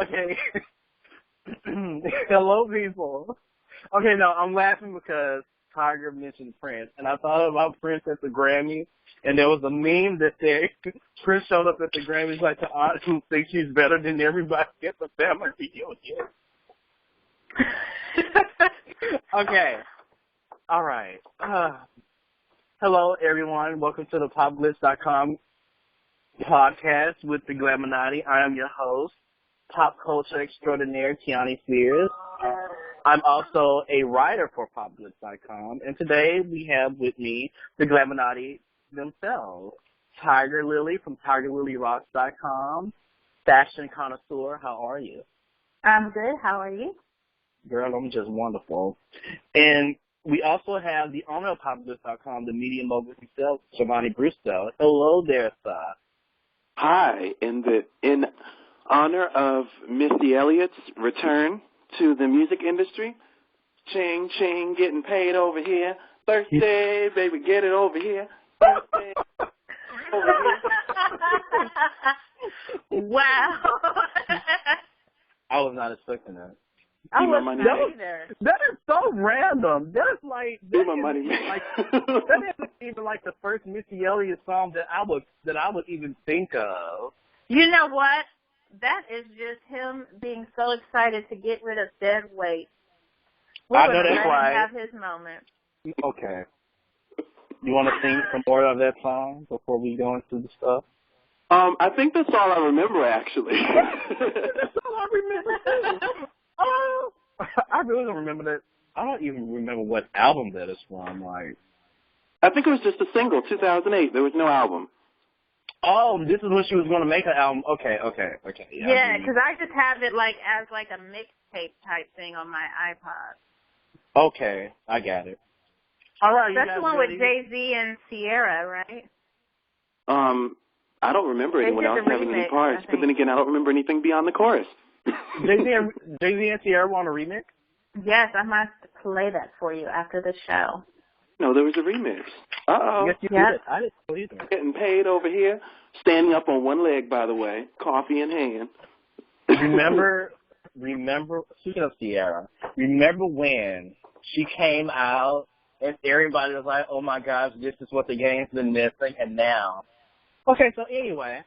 Okay. Hello, people. Okay, no, I'm laughing because Tiger mentioned Prince, and I thought about Prince at the Grammys, and there was a meme that said Prince showed up at the Grammys like the audience who thinks she's better than everybody at the family reunion. Okay. All right. Hello, everyone. Welcome to the PopBlitz.com podcast with the Glaminati. I am your host, pop culture extraordinaire Tiani Spears. I'm also a writer for PopBlitz.com, and today we have with me the Glaminati themselves, Tiger Lily from TigerLilyRocks.com, fashion connoisseur. How are you? I'm good. How are you? Girl, I'm just wonderful. And we also have the owner of PopBlitz.com, the media mogul himself, Shivani Bristow. Hello there, sir. Hi. In honor of Missy Elliott's return to the music industry, ching, ching, getting paid over here. Birthday, baby, get it over here. Birthday, over here. Wow. I was not expecting that. I wasn't either. That is so random. That's like that isn't even like the first Missy Elliott song that I would even think of. You know what? That is just him being so excited to get rid of dead weight. I know that's right. Have his moment. Okay. You want to sing some more of that song before we go into the stuff? I think that's all I remember, actually. That's all I remember, too. Oh, I really don't remember that. I don't even remember what album that is from. Like, I think it was just a single, 2008. There was no album. Oh, this is when she was going to make an album. Okay. Yeah, because I just have it as a mixtape type thing on my iPod. Okay, I got it. All right, that's the one with Jay-Z and Sierra, right? I don't remember anyone else having any parts, but then again, I don't remember anything beyond the chorus. Jay-Z and Sierra on a remix? Yes, I must play that for you after the show. No, there was a remix. Uh-oh. Yes, you did. I didn't know either. Getting paid over here, standing up on one leg, by the way, coffee in hand. Remember, speaking of Sierra, remember when she came out and everybody was like, oh my gosh, this is what the game's been missing, and now. Okay, so anyway,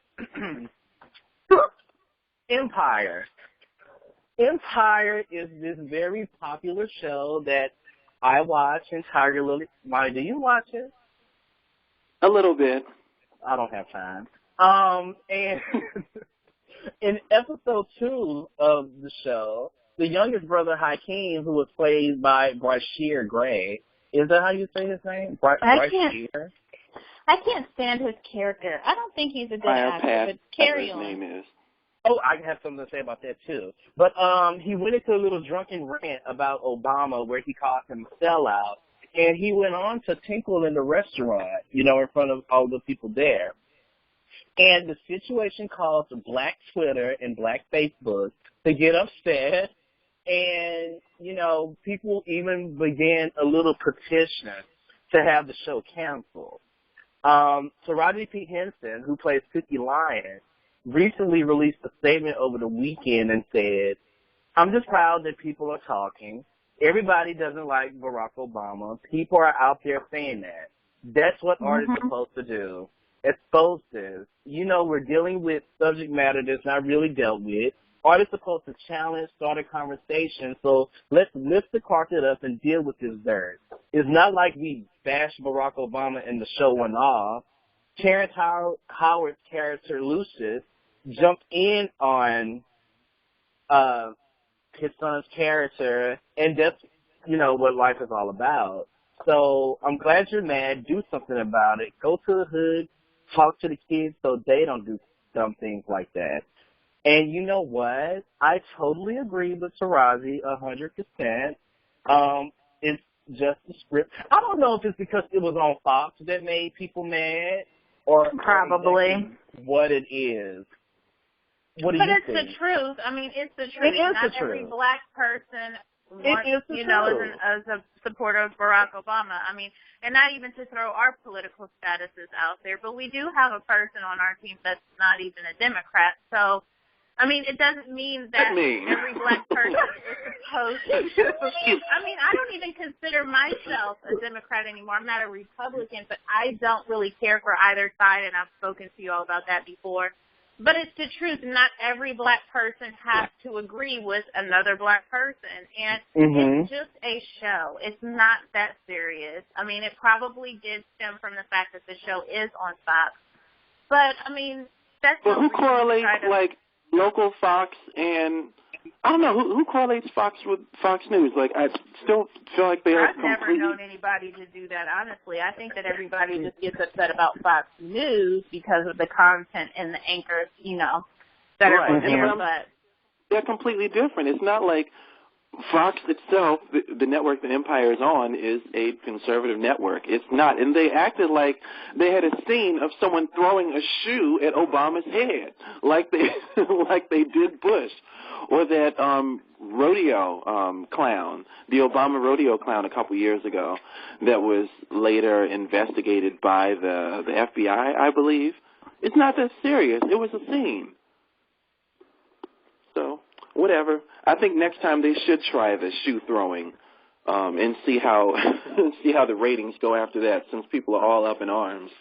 Empire. Empire is this very popular show that I watch, and Tiger Lily. Molly, do you watch it? A little bit. I don't have time. And in episode 2 of the show, the youngest brother, Hakeem, who was played by Brashear Gray, is that how you say his name? Brashear? I can't stand his character. I don't think he's a good actor, but carry on. His name is. Oh, I have something to say about that, too. But he went into a little drunken rant about Obama where he called him a sellout. And he went on to tinkle in the restaurant, in front of all the people there. And the situation caused Black Twitter and Black Facebook to get upset. And, people even began a little petition to have the show canceled. Taraji P. Henson, who plays Cookie Lyon, recently released a statement over the weekend and said, I'm just proud that people are talking. Everybody doesn't like Barack Obama. People are out there saying that. That's what art is supposed to do. Expose this. We're dealing with subject matter that's not really dealt with. Art is supposed to challenge, start a conversation. So let's lift the carpet up and deal with this dirt. It's not like we bashed Barack Obama and the show went off. Terrence Howard's character, Lucius, jumped in on his son's character, and that's, what life is all about. So I'm glad you're mad. Do something about it. Go to the hood, talk to the kids so they don't do dumb things like that. And you know what? I totally agree with Taraji 100%. It's just the script. I don't know if it's because it was on Fox that made people mad, or probably what it is. What do you think? But it's the truth. I mean, it's the truth. It is Not the truth. every black person wants, truth. As a supporter of Barack Obama. I mean, and not even to throw our political statuses out there, but we do have a person on our team that's not even a Democrat. So I mean, it doesn't mean that every black person is supposed to. I mean, I don't even consider myself a Democrat anymore. I'm not a Republican, but I don't really care for either side, and I've spoken to you all about that before. But it's the truth. Not every black person has to agree with another black person, and it's just a show. It's not that serious. I mean, it probably did stem from the fact that the show is on Fox. But, I mean, that's But who correlates, like, local Fox and, I don't know, who correlates Fox with Fox News? Like, I still feel like they are I've never known anybody to do that, honestly. I think that everybody just gets upset about Fox News because of the content and the anchors, you know, that are on there. But they're completely different. It's not like Fox itself, the network that Empire is on, is a conservative network. It's not. And they acted like they had a scene of someone throwing a shoe at Obama's head, like they did Bush. Or that rodeo clown, the Obama rodeo clown a couple years ago that was later investigated by the FBI, I believe. It's not that serious. It was a scene. So, whatever. I think next time they should try the shoe throwing and see how the ratings go after that, since people are all up in arms.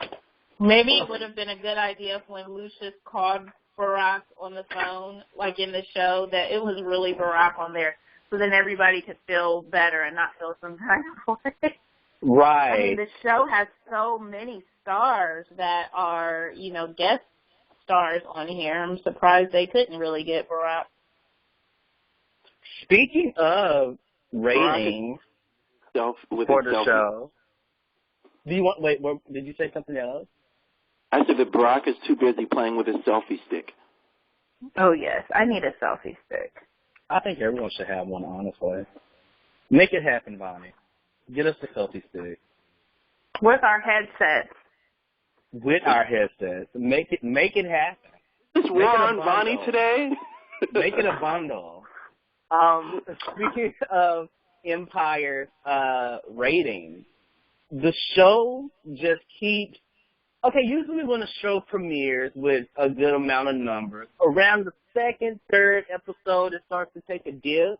Maybe it would have been a good idea if when Lucius called Barack on the phone, like in the show, that it was really Barack on there, so then everybody could feel better and not feel some kind of way. Right. I mean, the show has so many stars that are, you know, guest stars on here. I'm surprised they couldn't really get Barack. Speaking of ratings for the show, do you want? Wait, did you say something else? I said that Barack is too busy playing with his selfie stick. Oh yes, I need a selfie stick. I think everyone should have one, honestly. Make it happen, Bonnie. Get us a selfie stick. With our headsets. With our headsets. Make it happen. Is war on Bonnie today? Make it a bundle. Speaking of Empire's ratings, the show just keeps. Okay, usually when a show premieres with a good amount of numbers, around the second, third episode, it starts to take a dip,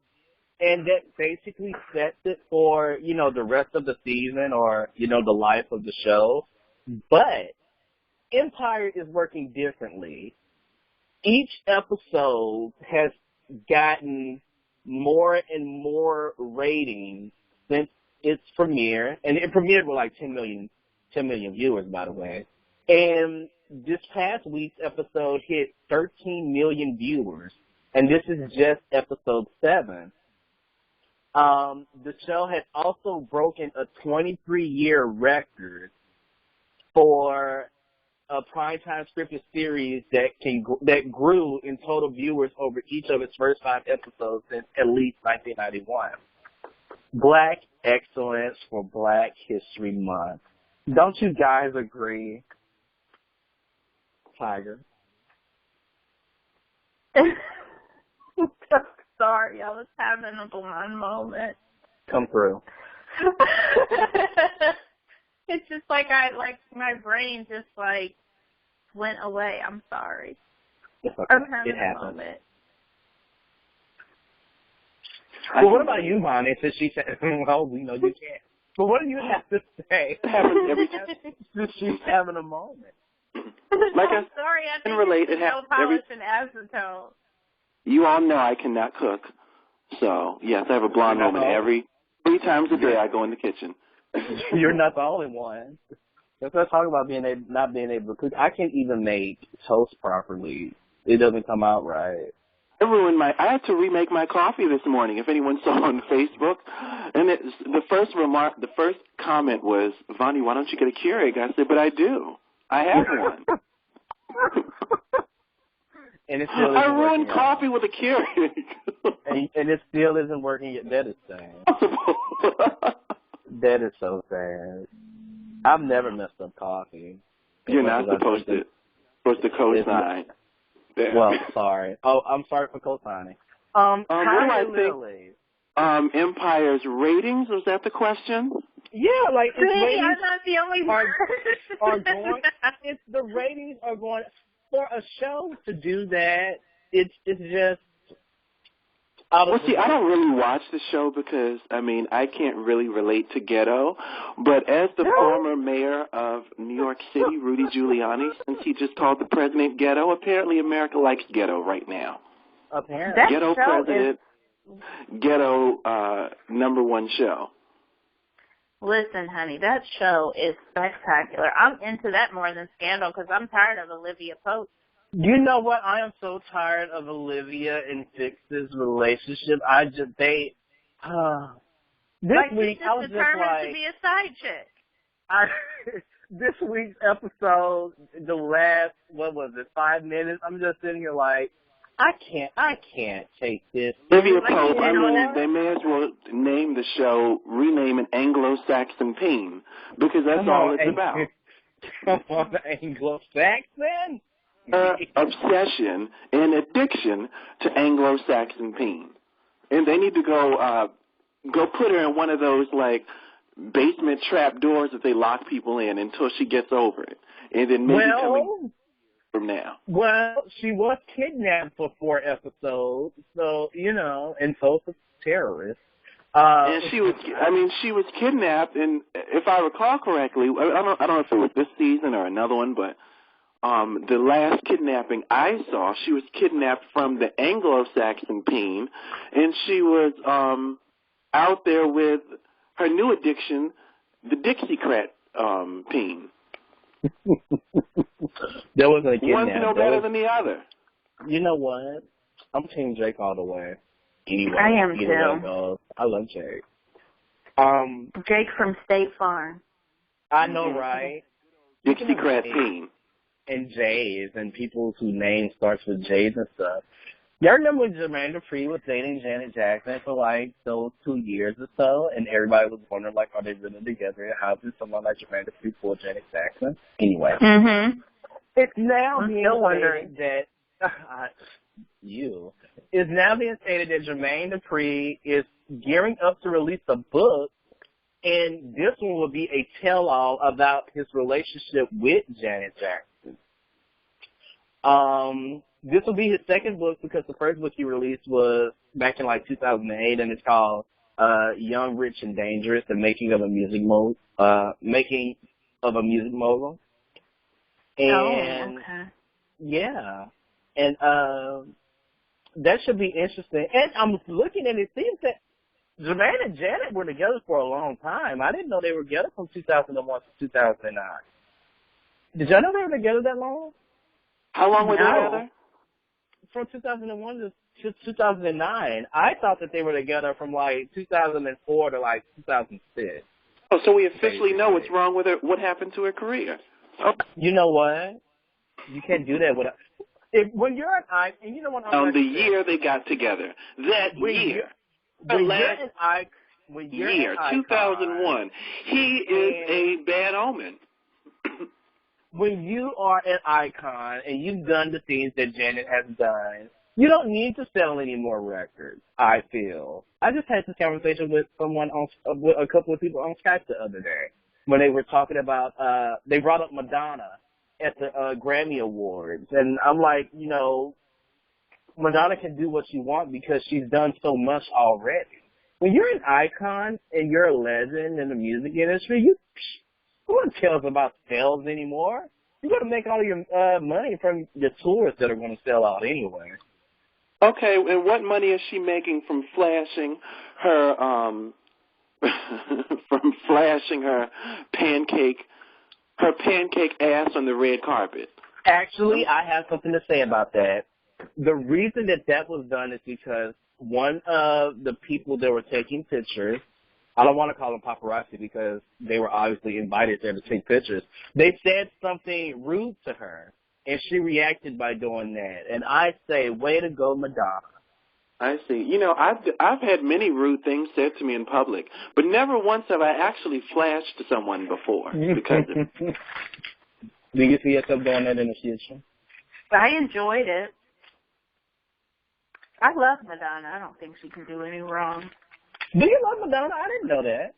and that basically sets it for, you know, the rest of the season or, you know, the life of the show. But Empire is working differently. Each episode has gotten more and more ratings since its premiere, and it premiered with like 10 million viewers, by the way. And this past week's episode hit 13 million viewers, and this is just episode 7. The show has also broken a 23-year record for a primetime scripted series that grew in total viewers over each of its first 5 episodes since at least 1991. Black excellence for Black History Month. Don't you guys agree, Tiger? Sorry, I was having a blonde moment. Come through. It's just like my brain just like went away. I'm sorry. It's okay. I'm having it happens. a moment. Well, what about you, Bonnie? Since she said, well, we know you can't. But what do you have to say? It happens every time. Since she's having a moment. Like I'm sorry, I can think relate. it's It happens polish and acetone. You all know I cannot cook. So, yes, I have a blonde moment every 3 times a day I go in the kitchen. You're not the only one. Let's not talk about not being able to cook. I can't even make toast properly. It doesn't come out right. I had to remake my coffee this morning, if anyone saw on Facebook. And the first comment was, Vonnie, why don't you get a Keurig? I said, but I do. I have one. And it still I ruined coffee with a Keurig. and it still isn't working yet. That is sad. That is so sad. I've never messed up coffee. You're not supposed to co-sign. Well, sorry. Oh, I'm sorry for co-signing. What do I think? Empire's ratings, was that the question? Yeah, like its ratings I'm not the only one. are going. The ratings are going for a show to do that. it's just. Well, see, I don't really watch the show because, I mean, I can't really relate to ghetto. But as the former mayor of New York City, Rudy Giuliani, since he just called the president ghetto, apparently America likes ghetto right now. Apparently. Ghetto president, ghetto #1 show. Listen, honey, that show is spectacular. I'm into that more than Scandal because I'm tired of Olivia Pope. You know what? I am so tired of Olivia and Fix's relationship. This week I was just determined to be a side chick. This week's episode, the last 5 minutes? I'm just sitting here like, I can't take this. Olivia Pope, I mean, they may as well rename the show Anglo-Saxon Pain because that's all it's about. Come on, Anglo-Saxon. Obsession and addiction to Anglo-Saxon pain. And they need to go put her in one of those, like, basement trap doors that they lock people in until she gets over it. And then maybe coming from now. Well, she was kidnapped for 4 episodes, so, and so was terrorists. And she was kidnapped, and if I recall correctly, I don't know if it was this season or another one, but the last kidnapping I saw, she was kidnapped from the Anglo-Saxon pain, and she was out there with her new addiction, the Dixiecrat pain. There wasn't a kidnap. One's no better than the other. You know what? I'm Team Jake all the way. Anyway, I am too. I love Jake. Jake from State Farm. I know, right? Dixiecrat pain. And J's and people whose name starts with J's and stuff. Y'all remember when Jermaine Dupri was dating Janet Jackson for like those 2 years or so, and everybody was wondering like, are they really together? How did someone like Jermaine Dupri pull Janet Jackson? Anyway, it's now being stated that it's now being stated that Jermaine Dupri is gearing up to release a book, and this one will be a tell-all about his relationship with Janet Jackson. This will be his second book because the first book he released was back in like 2008, and it's called Young, Rich, and Dangerous: The Making of a Music Mogul. And yeah, and that should be interesting. And I'm looking, and it seems that Jermaine and Janet were together for a long time. I didn't know they were together from 2001 to 2009. Did y'all know they were together that long? How long were they together? From 2001 to 2009. I thought that they were together from like 2004 to like 2006. Oh, so we officially know what's wrong with her. What happened to her career? Oh. You know what? You can't do that without. When you're an icon, and you know what? On the year they got together. That year. When you're an icon, 2001. He is a bad omen. When you are an icon and you've done the things that Janet has done, you don't need to sell any more records, I feel. I just had this conversation with with a couple of people on Skype the other day when they were talking about, they brought up Madonna at the Grammy Awards. And I'm like, Madonna can do what she wants because she's done so much already. When you're an icon and you're a legend in the music industry, no one cares about sales anymore. You're going to make all your money from the tours that are going to sell out anyway. Okay, and what money is she making from flashing her pancake ass on the red carpet? Actually, I have something to say about that. The reason that was done is because one of the people that were taking pictures, I don't want to call them paparazzi because they were obviously invited there to take pictures. They said something rude to her, and she reacted by doing that. And I say, way to go, Madonna. I see. I've had many rude things said to me in public, but never once have I actually flashed to someone before because of it. Do you see yourself doing that in the future? I enjoyed it. I love Madonna. I don't think she can do any wrong. Do you love Madonna? I didn't know that.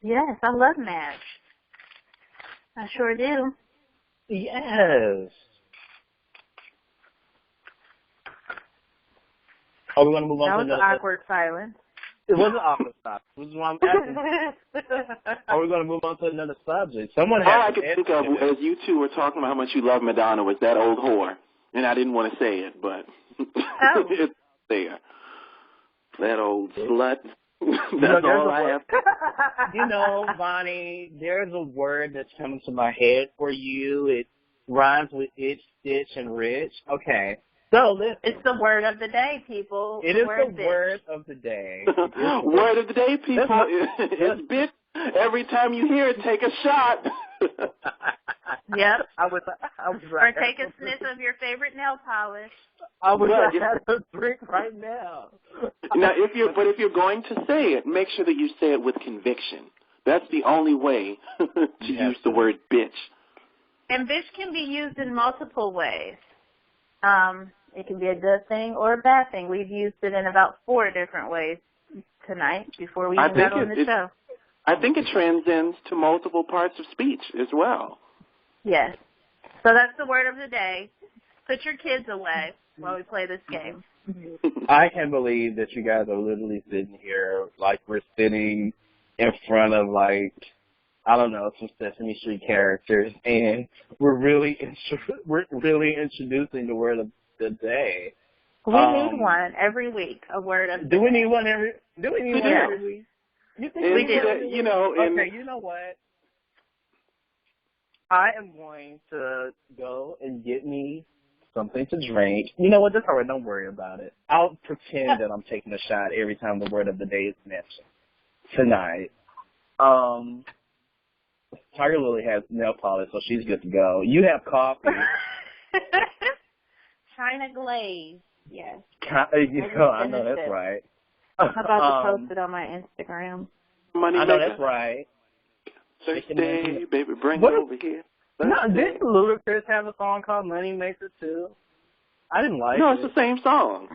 Yes, I love Madge. I sure do. Yes. Are we going to move on that to was another? awkward silence. It wasn't awkward stop. This is why I'm asking. Are we going to move on to another subject? Someone has. All I could think of as you two were talking about how much you love Madonna was that old whore, and I didn't want to say it, but it's there. That old slut. That's all I have. You know, Bonnie, there's a word that's coming to my head for you. It rhymes with itch, stitch, and rich. Okay. So listen. It's the word of the day, people. It is the word of the day. Word of the day, people. It's bitch. Every time you hear it, take a shot. Yep. I was right. Or take a sniff of your favorite nail polish. I was having a drink right now. Now, if you're going to say it, make sure that you say it with conviction. That's the only way to use the word bitch. And bitch can be used in multiple ways. It can be a good thing or a bad thing. We've used it in about 4 different ways tonight before we even got on the show. I think it transcends to multiple parts of speech as well. Yes. So that's the word of the day. Put your kids away while we play this game. I can't believe that you guys are literally sitting here like we're sitting in front of, like, I don't know, some Sesame Street characters, and we're really introducing the word of the day. We need one every week, a word of the day. Do we need one every week? You think we do? Okay, you know what? I am going to go and get me something to drink. You know what? That's all right. Don't worry about it. I'll pretend that I'm taking a shot every time the word of the day is mentioned tonight. Tiger Lily has nail polish, so she's good to go. You have coffee. China glaze. Yes. I know that's right. I'm about to post it on my Instagram. Money I know that's right. Thursday, baby, bring it over here. Didn't Ludacris have a song called Money Maker too? I didn't like it. No, it's the same song.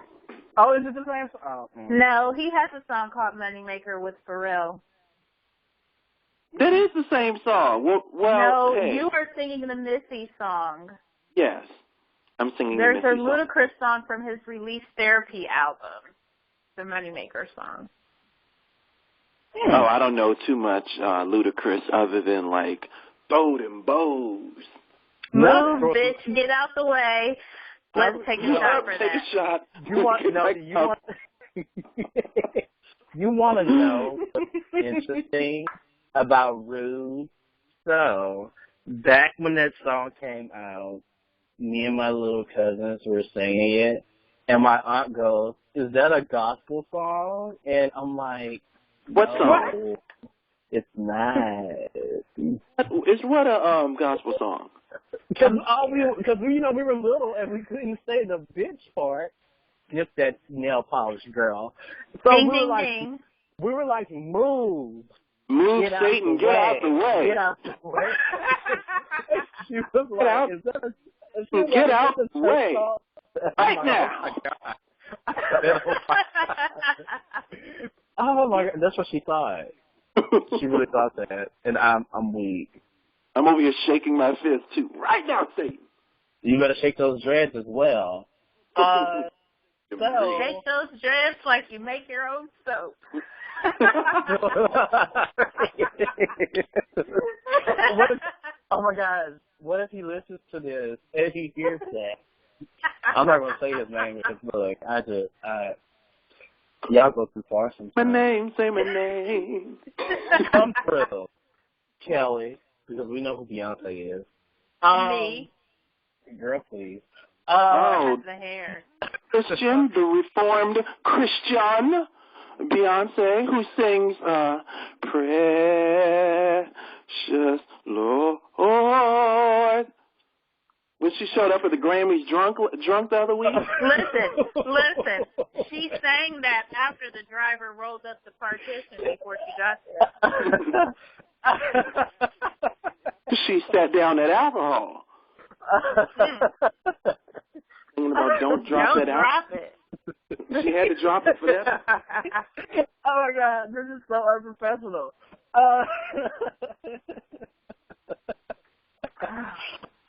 Oh, is it the same song? Oh. No, he has a song called Money Maker with Pharrell. That is the same song. Well, no, hey. You are singing the Missy song. Yes, I'm singing the Missy song. There's a Ludacris song from his Release Therapy album, the Moneymaker song. Oh, I don't know too much Ludacris other than, like, throw them bows. Move, bitch, get out the way. Let's take a shot for that. Take a shot. You want to know what's interesting about Rude? So, back when that song came out, me and my little cousins were singing it, and my aunt goes, "Is that a gospel song?" And I'm like, "What song?" No, it's not. It's what a gospel song? Because we were little and we couldn't say the bitch part. Just that nail polish girl. So ding, we were ding, like, ding. We were like, move, Satan, get out the way. Get out the way. She was like, get out the way. Right now. Oh my God, that's what she thought. She really thought that, and I'm weak. I'm over here shaking my fist too. Right now, Satan. You better shake those dreads as well. Shake those dreads like you make your own soap. Oh my God! What if he listens to this and he hears that? I'm not gonna say his name because look, y'all go too far sometimes. My name, say my name. Come through, Kelly, because we know who Beyonce is. Me. Girl, please. The hair. Christian, the reformed Christian, Beyonce, who sings Precious Lord. When she showed up at the Grammys drunk the other week. Listen. She sang that after the driver rolled up the partition before she got there. She sat down at alcohol. Thinking about don't drop it. She had to drop it for that. Oh my God, this is so unprofessional.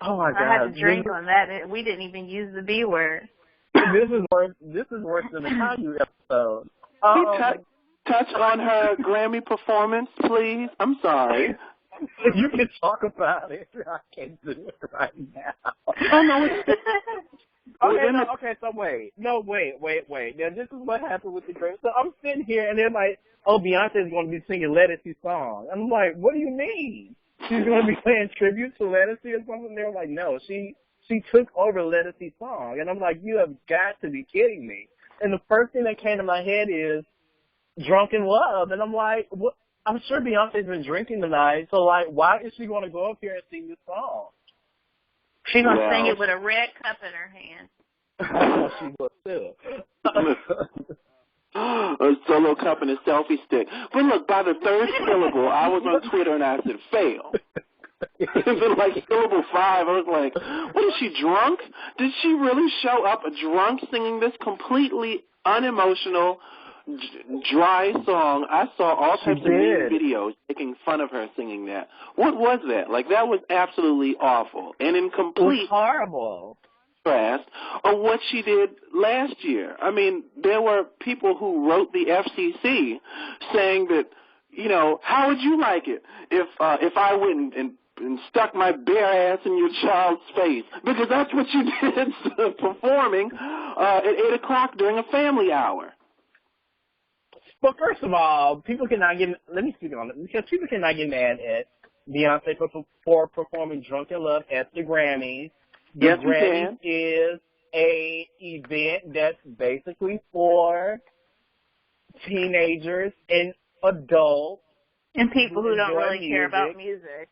Oh my God. I had to drink on that. We didn't even use the B word. This is worse. This is worse than the Kanye episode. Touch on her Grammy performance, please. I'm sorry. You can talk about it. I can't do it right now. Oh no. Okay, so wait. No, wait. Now, this is what happened with the Grammy. So I'm sitting here, and they're like, oh, Beyonce's going to be singing Ledisi song. I'm like, what do you mean? She's going to be playing tribute to Ledisi or something? They're like, no, she took over Ledisi's song. And I'm like, you have got to be kidding me. And the first thing that came to my head is Drunken Love. And I'm like, what? I'm sure Beyonce's been drinking tonight, so, like, why is she going to go up here and sing this song? She's going to sing it with a red cup in her hand. She was too. A solo cup and a selfie stick. But look, by the third syllable, I was on Twitter and I said, fail. And then, like, syllable 5, I was like, what, is she drunk? Did she really show up drunk singing this completely unemotional, dry song? I saw all types of meme videos making fun of her singing that. What was that? Like, that was absolutely awful and in complete horrible contrast of what she did last year. I mean, there were people who wrote the FCC saying that, you know, how would you like it if I went and stuck my bare ass in your child's face? Because that's what you did performing at 8 o'clock during a family hour. But first of all, people cannot get, let me speak on it, because people cannot get mad at Beyonce for performing Drunken Love at the Grammys. The Yes, Grammys is a event that's basically for teenagers and adults. And people who don't really care about music.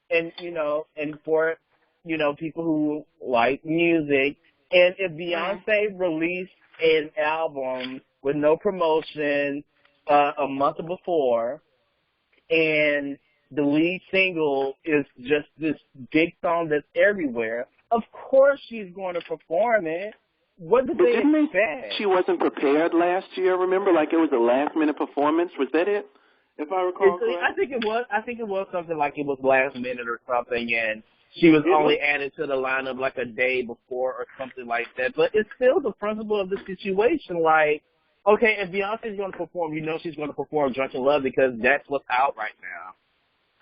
And, you know, and for, you know, people who like music. And if Beyonce released an album with no promotion a month before, and the lead single is just this big song that's everywhere, of course she's going to perform it. What did they expect? She wasn't prepared last year, remember? Like, it was a last-minute performance. Was that it, if I recall correctly? I think it was something like it was last minute or something, and she was only added to the lineup like a day before or something like that. But it's still the principle of the situation. Like, okay, if Beyonce's going to perform, you know she's going to perform Drunken Love because that's what's out right now.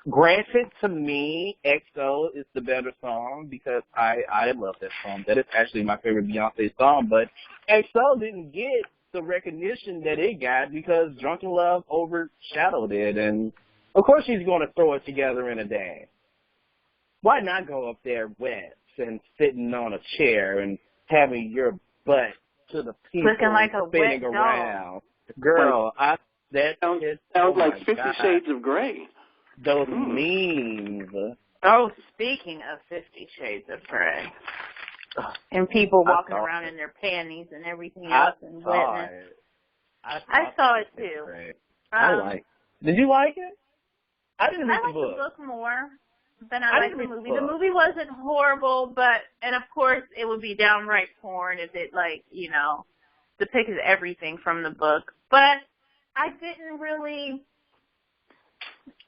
Granted, to me, XO is the better song because I love that song. That is actually my favorite Beyonce song. But XO didn't get the recognition that it got because Drunken Love overshadowed it. And, of course, she's going to throw it together in a day. Why not go up there wet and sitting on a chair and having your butt to the people looking like a spinning wet around? Girl, that sounds like 50 Shades of Grey. Those memes. Oh, speaking of 50 Shades of Grey. And people walking around in their panties and everything else and wetness. I saw it too. I like it. Did you like it? I didn't read the book. I liked the book more than I liked the movie. The movie wasn't horrible, and of course it would be downright porn if it, like, you know, depicted everything from the book. But I didn't really,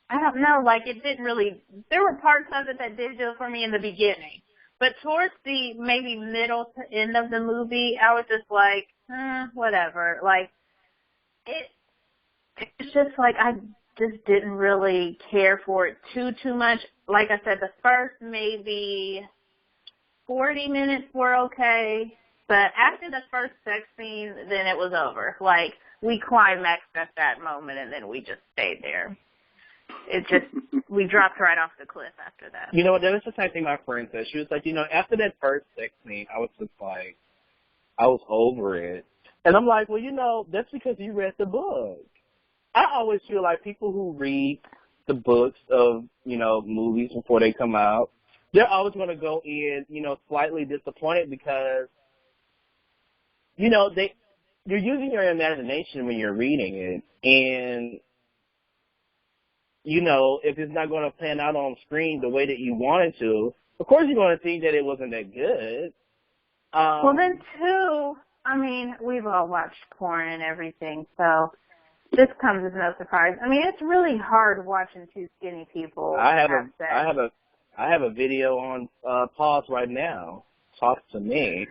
I don't know, like, it didn't really, there were parts of it that did do it for me in the beginning. But towards the maybe middle to end of the movie, I was just like, whatever. Like, it's just like I just didn't really care for it too much. Like I said, the first maybe 40 minutes were okay. But after the first sex scene, then it was over. Like, we climaxed at that moment, and then we just stayed there. It just, we dropped right off the cliff after that. You know what, that was the same thing my friend said. She was like, you know, after that first sex scene, I was just like, I was over it. And I'm like, well, you know, that's because you read the book. I always feel like people who read the books of, you know, movies before they come out, they're always going to go in, you know, slightly disappointed because, you know, you're using your imagination when you're reading it. And, you know, if it's not going to pan out on screen the way that you want it to, of course you're going to think that it wasn't that good. Well, then, too, I mean, we've all watched porn and everything, so this comes as no surprise. I mean, it's really hard watching two skinny people have sex. I have a video on pause right now. Talk to me.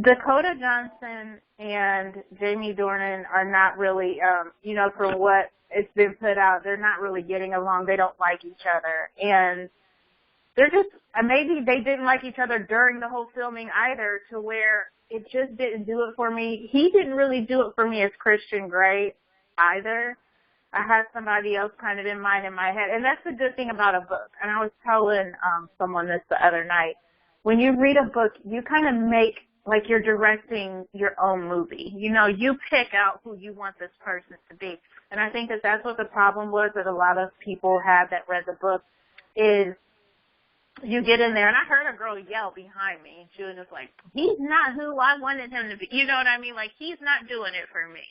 Dakota Johnson and Jamie Dornan are not really, from what it's been put out, they're not really getting along. They don't like each other. And they're just, maybe they didn't like each other during the whole filming either, to where it just didn't do it for me. He didn't really do it for me as Christian Grey either. I had somebody else kind of in mind in my head. And that's the good thing about a book. And I was telling someone this the other night. When you read a book, you kind of make, like you're directing your own movie. You pick out who you want this person to be. And I think that that's what the problem was that a lot of people had that read the book is you get in there, and I heard a girl yell behind me. She was just like, he's not who I wanted him to be. You know what I mean? Like, he's not doing it for me.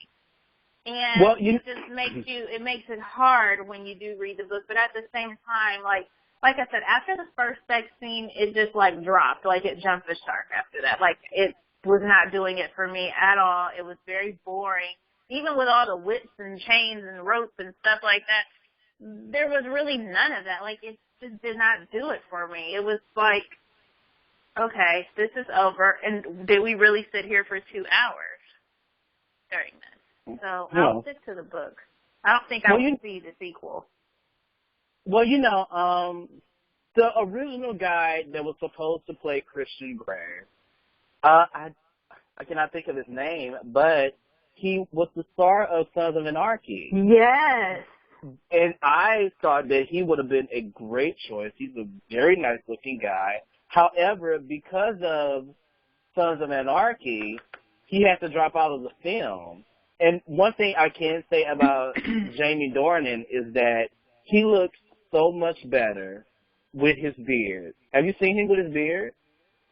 And it just makes it hard when you do read the book. But at the same time, like I said, after the first sex scene, it just, like, dropped. Like, it jumped the shark after that. Like, it was not doing it for me at all. It was very boring. Even with all the whips and chains and ropes and stuff like that, there was really none of that. Like, it just did not do it for me. It was like, okay, this is over. And did we really sit here for 2 hours during this? So I'll stick to the book. I don't think I will see the sequel. Well, the original guy that was supposed to play Christian Grey, I cannot think of his name, but he was the star of Sons of Anarchy. Yes. And I thought that he would have been a great choice. He's a very nice-looking guy. However, because of Sons of Anarchy, he had to drop out of the film. And one thing I can say about Jamie Dornan is that he looks so much better with his beard. Have you seen him with his beard?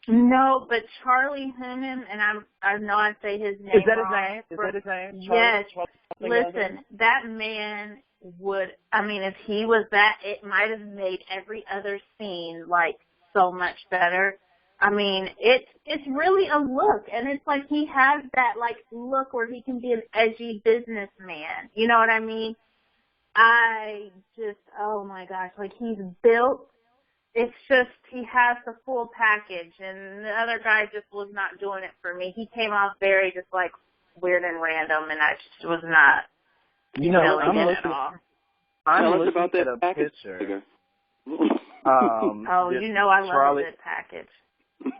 No, but Charlie Hunnam, and I know I say his name Is that wrong. Is that his name? Yes. Charlie Listen, that man would, if he was that, it might have made every other scene, like, so much better. It's really a look, and it's like he has that, like, look where he can be an edgy businessman. You know what I mean? I just, oh my gosh, like, he's built. It's just, he has the full package, and the other guy just was not doing it for me. He came off very just, like, weird and random, and I just was not feeling it at all. I'm looking at a picture. I love a good package.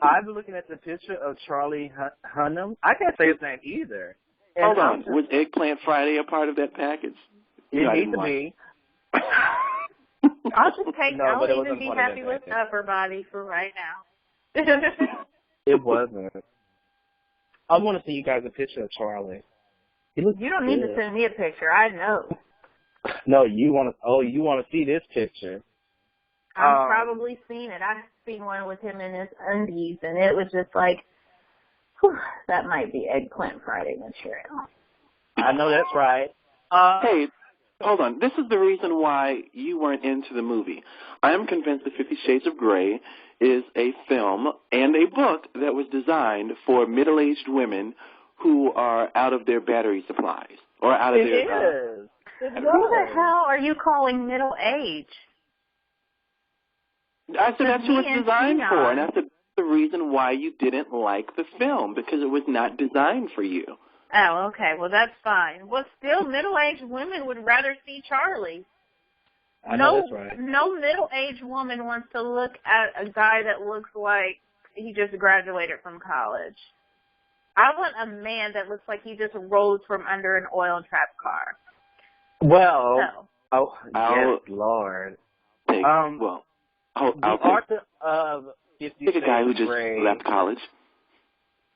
I'm looking at the picture of Charlie Hunnam. I can't say his name either. And hold on. Was Eggplant Friday a part of that package? It needs to be. I'll just take I'll even be happy with upper body for right now. It wasn't. I want to see you guys a picture of Charlie. He looks You don't need to send me a picture. I know. No, you want to see this picture. I've probably seen it. I've seen one with him in his undies, and it was just like, whew, that might be Eggplant Friday material. I know that's right. Hey, hold on. This is the reason why you weren't into the movie. I am convinced that 50 Shades of Grey is a film and a book that was designed for middle-aged women who are out of their battery supplies or out of their... It is. Who the hell are you calling middle age? I said that's what it's designed for, and that's the reason why you didn't like the film, because it was not designed for you. Oh, okay. Well, that's fine. Well, still, middle-aged women would rather see Charlie. I know that's right. No middle-aged woman wants to look at a guy that looks like he just graduated from college. I want a man that looks like he just rose from under an oil trap car. Well, yes, Lord. The author of 50 Shades of Grey, a guy who just left college,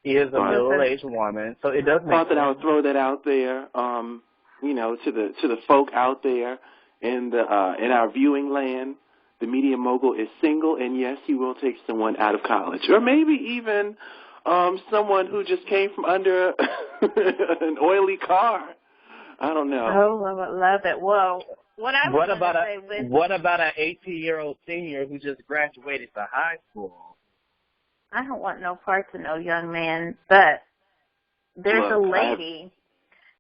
is a middle-aged woman, so it does make sense. I thought that I would throw that out there, to the folk out there in our viewing land. The media mogul is single, and yes, he will take someone out of college, or maybe even someone who just came from under an oily car. I don't know. Oh, I love it. Well, what about an 18-year-old senior who just graduated to high school? I don't want no parts of no young man, but there's a lady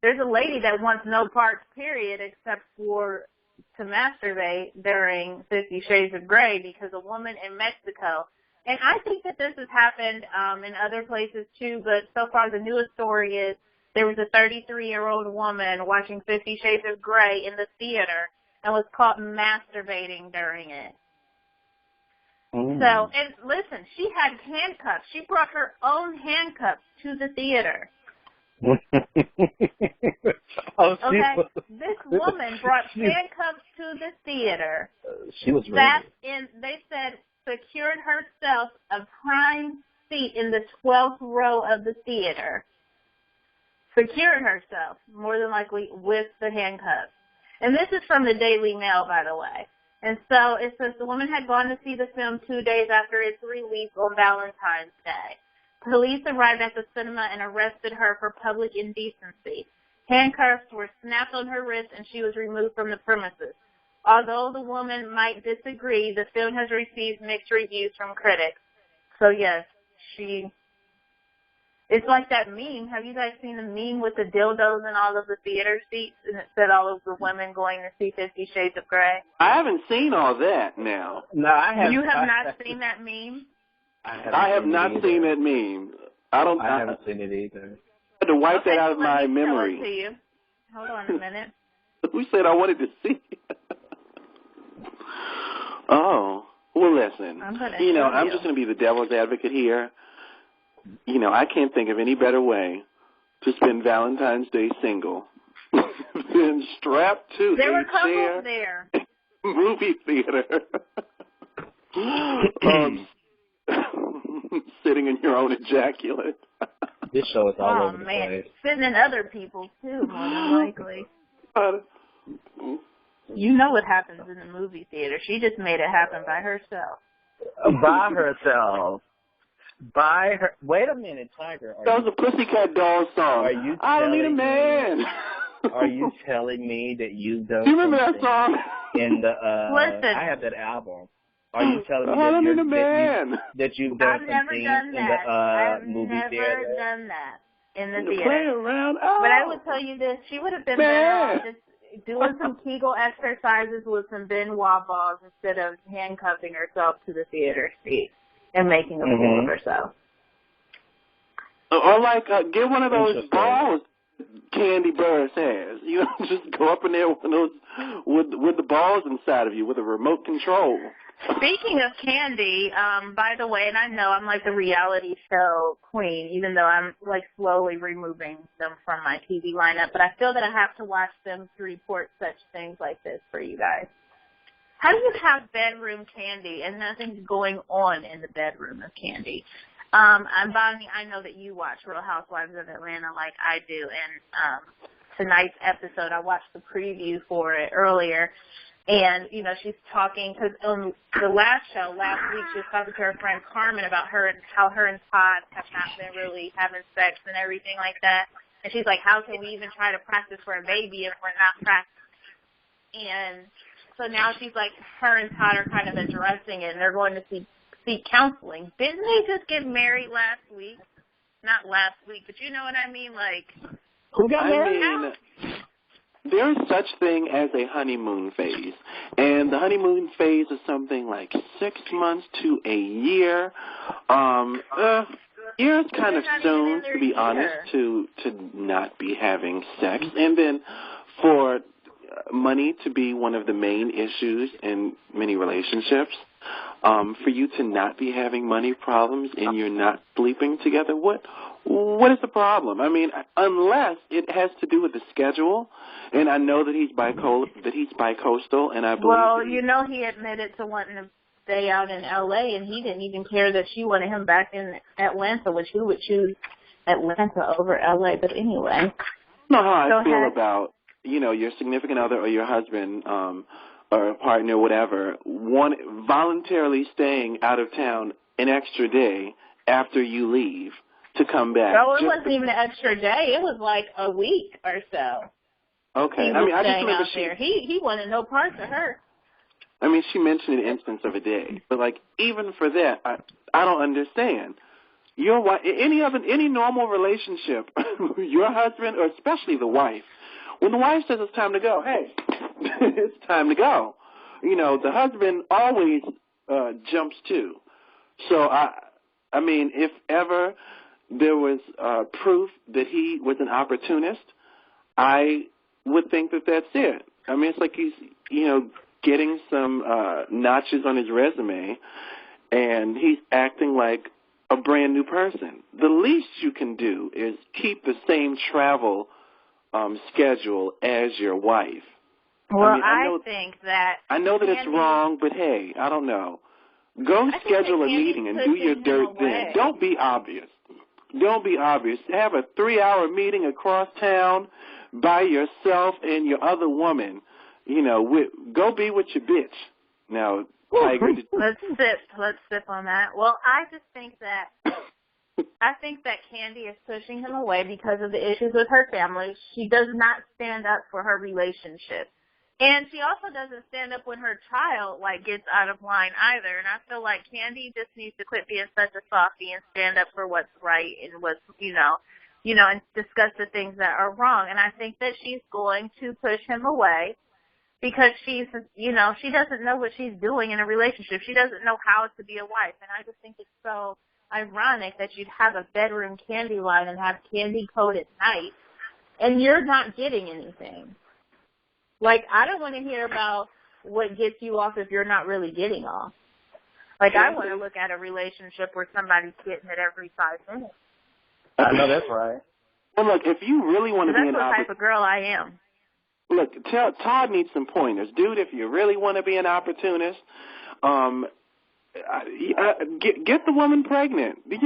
that wants no parts, period, except for to masturbate during 50 Shades of Grey, because a woman in Mexico And I think that this has happened in other places too, but so far the newest story is there was a 33-year-old woman watching 50 Shades of Grey in the theater and was caught masturbating during it. So, and listen, she had handcuffs. She brought her own handcuffs to the theater. This woman brought handcuffs to the theater. She was ready. They said, secured herself a prime seat in the 12th row of the theater. Secured herself, more than likely, with the handcuffs. And this is from the Daily Mail, by the way. And so it says the woman had gone to see the film 2 days after its release on Valentine's Day. Police arrived at the cinema and arrested her for public indecency. Handcuffs were snapped on her wrist and she was removed from the premises. Although the woman might disagree, the film has received mixed reviews from critics. So yes, it's like that meme. Have you guys seen the meme with the dildos in all of the theater seats and it said all of the women going to see 50 Shades of Grey? I haven't seen all that now. No, I haven't. You have not seen that meme? I have not seen that meme. I haven't seen it either. I had to wipe that out of my memory. Tell it to you. Hold on a minute. Who said I wanted to see it? Oh, well, listen. I'm just going to be the devil's advocate here. I can't think of any better way to spend Valentine's Day single than strapped to there were a couples chair there. Movie theater. Sitting in your own ejaculate. This show is all over the place. Sitting in other people's, too, more than likely. You know what happens in the movie theater. She just made it happen by herself. By herself. Wait a minute, Tiger. That was a Pussycat Dolls song. I don't need a man. Are you telling me that you've done? Do you remember that song? In the Listen. I have that album. Are you telling me that you've done something in the movie theater? I've never done that in the theater. Play around. But I would tell you this: she would have been better off just doing some Kegel exercises with some Benoit balls instead of handcuffing herself to the theater seat and making a fool of herself. Or get one of those balls Candy Burris has. Just go up in there with those with the balls inside of you with a remote control. Speaking of candy, by the way, and I know I'm like the reality show queen, even though I'm like slowly removing them from my TV lineup, but I feel that I have to watch them to report such things like this for you guys. How do you have bedroom candy and nothing's going on in the bedroom of candy? Bonnie, I know that you watch Real Housewives of Atlanta like I do, and tonight's episode, I watched the preview for it earlier, and, she's talking, because on the last week, she was talking to her friend Carmen about her and how her and Todd have not been really having sex and everything like that, and she's like, how can we even try to practice for a baby if we're not practicing? And so now she's like, her and Todd are kind of addressing it, and they're going to seek counseling. Didn't they just get married last week? Not last week, but you know what I mean? Like, who got married now? There is such thing as a honeymoon phase, and the honeymoon phase is something like 6 months to a year. Year's kind of soon, to be honest, to not be having sex, and then for money to be one of the main issues in many relationships. For you to not be having money problems and you're not sleeping together, what is the problem? I mean, unless it has to do with the schedule, and I know that he's bicoastal, and I believe. Well, he admitted to wanting to stay out in L.A., and he didn't even care that she wanted him back in Atlanta, which he would choose Atlanta over L.A. But anyway, I know how I feel about your significant other or your husband. Or a partner, whatever, voluntarily staying out of town an extra day after you leave to come back. No, it wasn't even an extra day. It was like a week or so. Okay. I just remember he wanted no parts of her. I mean, she mentioned an instance of a day, but even for that, I don't understand. Your wife, any normal relationship, your husband, or especially the wife, when the wife says it's time to go, hey, it's time to go. The husband always jumps to. So, I mean, if ever there was proof that he was an opportunist, I would think that that's it. I mean, it's like he's, getting some notches on his resume, and he's acting like a brand new person. The least you can do is keep the same travel schedule as your wife. Well, I think that... I know that it's wrong, but hey, I don't know. Go schedule a meeting and do your dirt then. Don't be obvious. Don't be obvious. Have a 3-hour meeting across town by yourself and your other woman. Go be with your bitch. Now, Tiger. Let's sip on that. Well, I just think that Candy is pushing him away because of the issues with her family. She does not stand up for her relationship. And she also doesn't stand up when her child, gets out of line either. And I feel like Candy just needs to quit being such a softie and stand up for what's right and what's, and discuss the things that are wrong. And I think that she's going to push him away because she's, she doesn't know what she's doing in a relationship. She doesn't know how to be a wife. And I just think it's so ironic that you'd have a bedroom candy line and have candy code at night, and you're not getting anything. I don't want to hear about what gets you off if you're not really getting off. I want to look at a relationship where somebody's getting it every 5 minutes. I know that's right. Well, look, if you really want to be an opportunist... That's what type of girl I am. Look, Todd needs some pointers. Dude, if you really want to be an opportunist, get the woman pregnant. To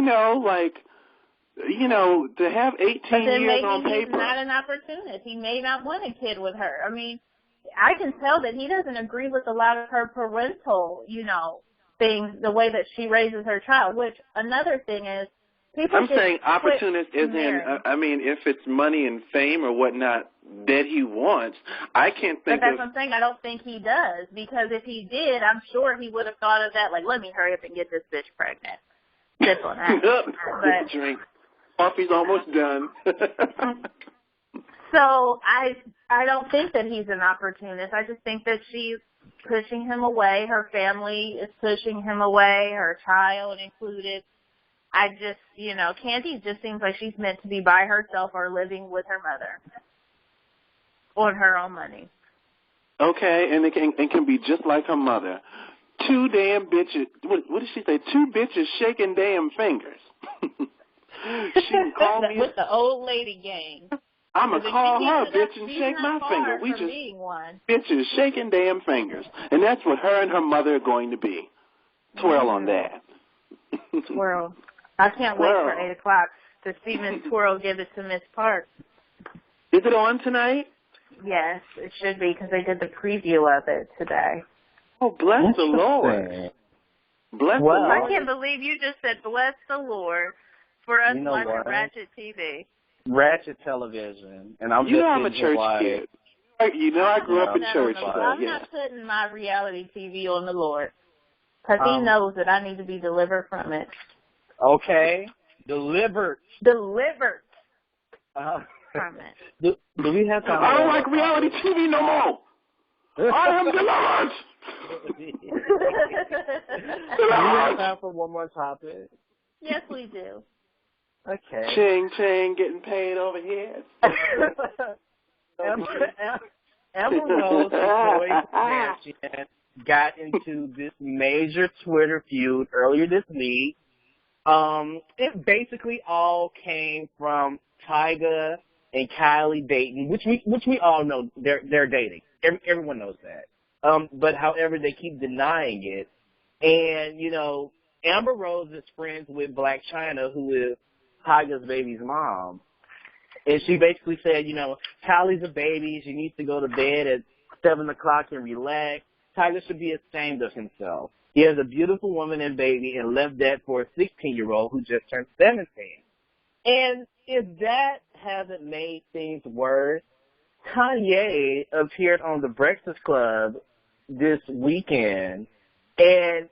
have 18 years on paper. But then maybe he's not an opportunist. He may not want a kid with her. I mean, I can tell that he doesn't agree with a lot of her parental, things, the way that she raises her child, which another thing is, I'm saying opportunist is if it's money and fame or whatnot that he wants, I can't think of... But that's what I'm saying. I don't think he does, because if he did, I'm sure he would have thought of that, let me hurry up and get this bitch pregnant. Sip on that. Drink. Coffee's almost done. So I don't think that he's an opportunist. I just think that she's pushing him away. Her family is pushing him away, her child included. I just, Candy just seems like she's meant to be by herself or living with her mother on her own money. Okay, and it can be just like her mother. 2 damn bitches. What did she say? 2 bitches shaking damn fingers. She called me with the old lady gang. I'm going to call her a bitch and shake my finger. We just bitches shaking damn fingers. And that's what her and her mother are going to be. Twirl on that. Twirl. I can't wait for 8 o'clock to see Miss Twirl give it to Miss Park. Is it on tonight? Yes, it should be, because they did the preview of it today. Oh, bless the Lord. Bless the Lord. I can't believe you just said bless the Lord for us watching Ratchet TV. Ratchet television. And I'm I'm a church kid. I grew up in church. I'm not putting my reality TV on the Lord, because he knows that I need to be delivered from it. Okay. Delivered. From it. Do we have time? I don't like reality TV no more. I am delivered. Do we have time for one more topic? Yes, we do. Okay. Ching, getting paid over here. Amber Rose and Kardashian got into this major Twitter feud earlier this week. It basically all came from Tyga and Kylie dating, which we all know they're dating. Everyone knows that. But however, they keep denying it. And, Amber Rose is friends with Black China, who is Tyga's baby's mom. And she basically said, Kylie's a baby. She needs to go to bed at 7 o'clock and relax. Tyga should be ashamed of himself. He has a beautiful woman and baby and left that for a 16-year-old who just turned 17. And if that hasn't made things worse, Kanye appeared on The Breakfast Club this weekend, and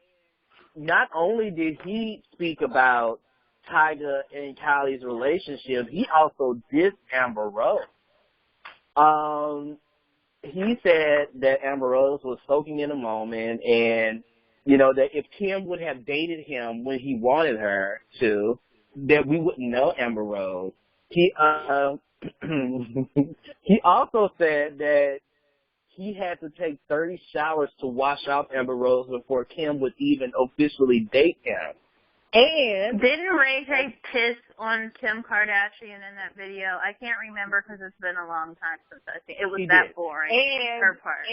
not only did he speak about Tyga and Kylie's relationship, he also dissed Amber Rose. He said that Amber Rose was soaking in a moment, and You know, that if Kim would have dated him when he wanted her to, that we wouldn't know Amber Rose. He he also said that he had to take 30 showers to wash off Amber Rose before Kim would even officially date him. And didn't Ray J piss on Kim Kardashian in that video? I can't remember because it's been a long time since I think it was that boring. And her part.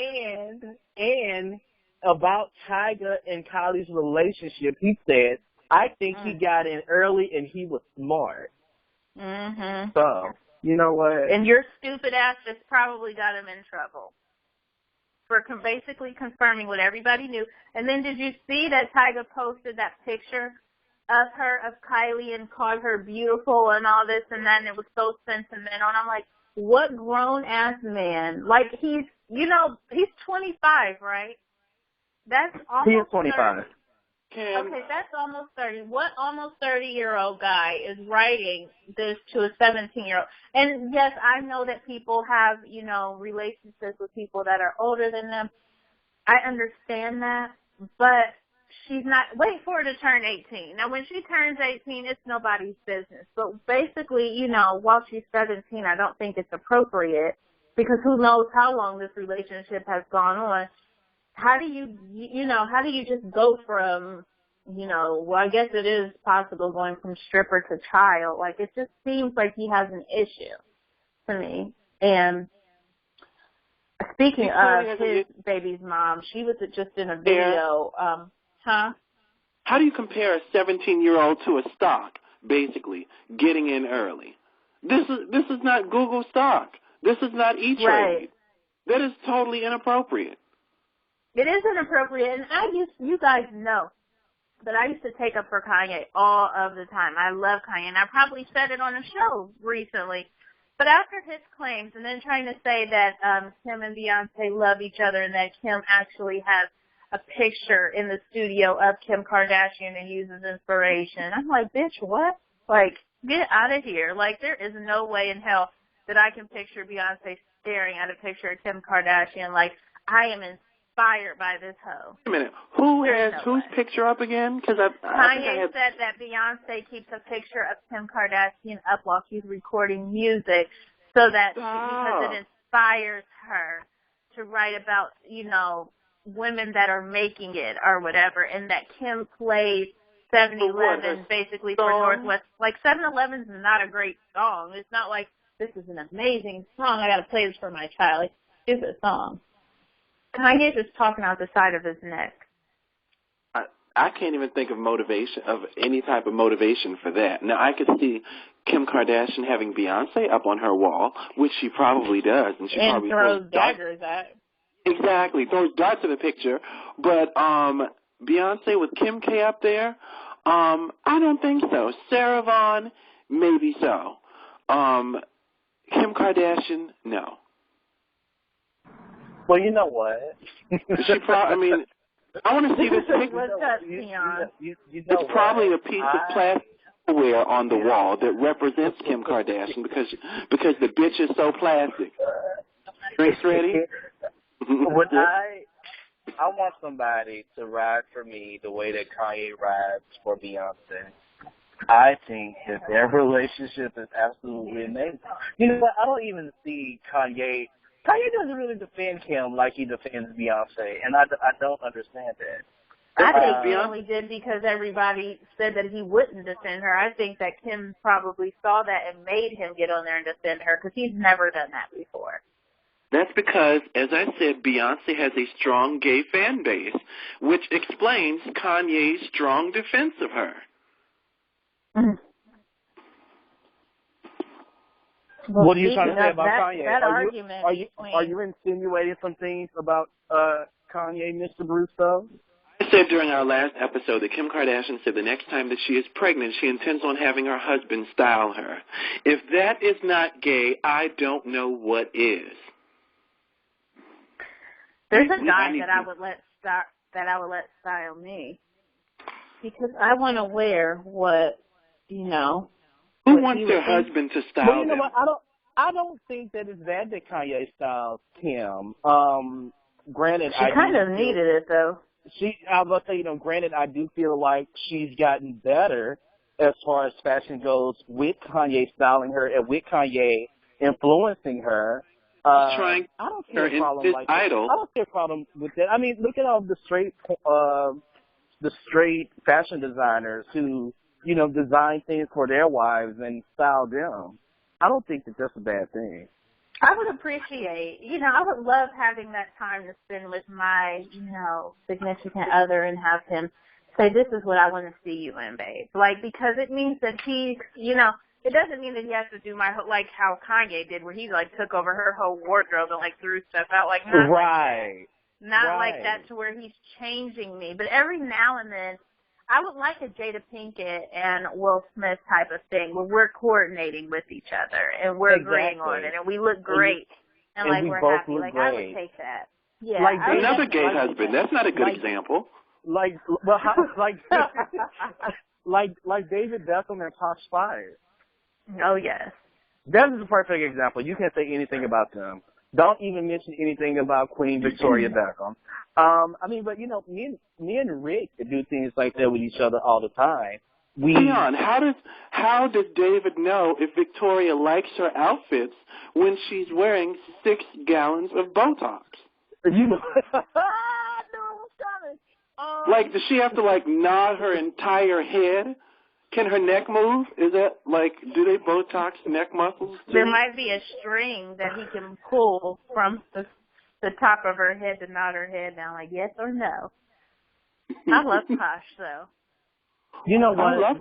And about Tyga and Kylie's relationship, he said, "I think he got in early and he was smart." Mhm. So you know what? And your stupid ass just probably got him in trouble for basically confirming what everybody knew. And then did you see that Tyga posted that picture of Kylie and called her beautiful and all this and that, and it was so sentimental. And I'm like, what grown-ass man? Like, he's 25, right? That's almost He is 25. 30. Okay, that's almost 30. What almost 30-year-old guy is writing this to a 17-year-old? And, yes, I know that people have, relationships with people that are older than them. I understand that, but she's not, wait for her to turn 18. Now, when she turns 18, it's nobody's business. But basically, while she's 17, I don't think it's appropriate because who knows how long this relationship has gone on. How do you just go from, well, I guess it is possible going from stripper to child. Like, it just seems like he has an issue to me. And speaking of his baby's mom, she was just in a video, How do you compare a 17-year-old to a stock, basically, getting in early? This is not Google stock. This is not E-Trade. Right. That is totally inappropriate. It is inappropriate, and you guys know that I used to take up for Kanye all of the time. I love Kanye, and I probably said it on a show recently. But after his claims, and then trying to say that Kim and Beyonce love each other and that Kim actually has a picture in the studio of Kim Kardashian and uses inspiration, I'm like, bitch, what? Like, get out of here. Like, there is no way in hell that I can picture Beyonce staring at a picture of Kim Kardashian like, I am inspired by this hoe. Wait a minute. Whose picture up again? Because Kanye said that Beyonce keeps a picture of Kim Kardashian up while she's recording music so that because it inspires her to write about, women that are making it or whatever, and that Kim plays 7-Eleven basically for Northwest. Like, 7-Eleven's not a great song. It's not like, this is an amazing song, I got to play this for my child. Like, it's a song. Kanye's just talking out the side of his neck. I can't even think of any type of motivation for that. Now, I could see Kim Kardashian having Beyonce up on her wall, which she probably does, and she probably throws daggers at. Exactly, throws darts at the picture. But Beyonce with Kim K up there, I don't think so. Sarah Vaughan, maybe so. Kim Kardashian, no. Well, you know what? I want to see this picture. What's up, Tion? It's probably a piece of plastic on the wall that represents Kim Kardashian because the bitch is so plastic. Drinks ready? When I want somebody to ride for me the way that Kanye rides for Beyonce. I think that their relationship is absolutely amazing. You know what? I don't even see Kanye. Kanye doesn't really defend Kim like he defends Beyonce, and I don't understand that. I think he only did because everybody said that he wouldn't defend her. I think that Kim probably saw that and made him get on there and defend her because he's never done that before. That's because, as I said, Beyonce has a strong gay fan base, which explains Kanye's strong defense of her. Mm. Well, what are you trying to say about Kanye? Are you insinuating some things about Kanye, Mr. Brusso? I said during our last episode that Kim Kardashian said the next time that she is pregnant, she intends on having her husband style her. If that is not gay, I don't know what is. There's a guy that I would let style me because I want to wear what, Who wants their husband to style them? Well, you know what? I don't think that it's bad that Kanye styles Kim. Granted, she kind of needed it though. I was gonna say, granted, I do feel like she's gotten better as far as fashion goes with Kanye styling her and with Kanye influencing her. Trying I don't see a problem like idol. I don't see a problem with that. I mean, look at all the straight fashion designers who, design things for their wives and style them. I don't think that that's a bad thing. I would appreciate, I would love having that time to spend with my, significant other and have him say, this is what I want to see you in, babe. Like, because it means that he, it doesn't mean that he has to do like how Kanye did, where he, like, took over her whole wardrobe and, like, threw stuff out. Like, not right. Like that. Not like that to where he's changing me. But every now and then, I would like a Jada Pinkett and Will Smith type of thing where we're coordinating with each other and we're agreeing on it and we look great and like we're happy. Like, great. I would take that. Yeah. Like another gay husband. That's not a good example. Like David Beckham and Tosh Spires. Oh, yes. That is a perfect example. You can't say anything about them. Don't even mention anything about Queen Victoria Beckham. But me and Rick do things like that with each other all the time. Hang on, how does David know if Victoria likes her outfits when she's wearing 6 gallons of Botox? I knew it was coming. Like, does she have to nod her entire head? Can her neck move? Is that do they Botox neck muscles too? There might be a string that he can pull from the top of her head to nod her head down, like yes or no. I love Tosh though. You know what?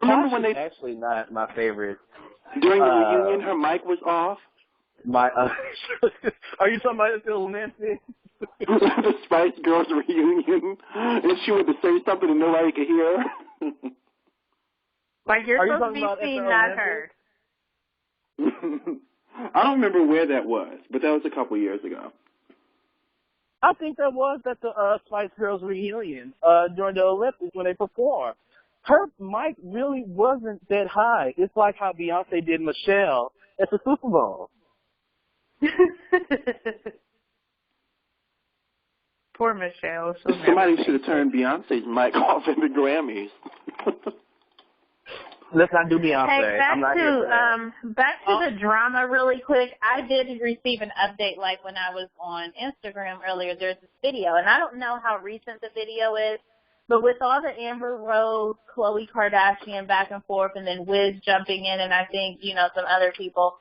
Remember when actually not my favorite. During the reunion, her mic was off. Are you talking about Phil Nancy? The Spice Girls reunion, and she went to say something and nobody could hear her. Like you're supposed to be seen, not heard. I don't remember where that was, but that was a couple years ago. I think that was at the Spice Girls reunion during the Olympics when they performed. Her mic really wasn't that high. It's like how Beyonce did Michelle at the Super Bowl. Poor Michelle. Somebody should have turned Beyonce's mic off in the Grammys. Let's not do Beyonce. Hey, back to the drama really quick. I did receive an update like when I was on Instagram earlier. There's this video, and I don't know how recent the video is, but with all the Amber Rose, Khloe Kardashian back and forth, and then Wiz jumping in, and I think, some other people,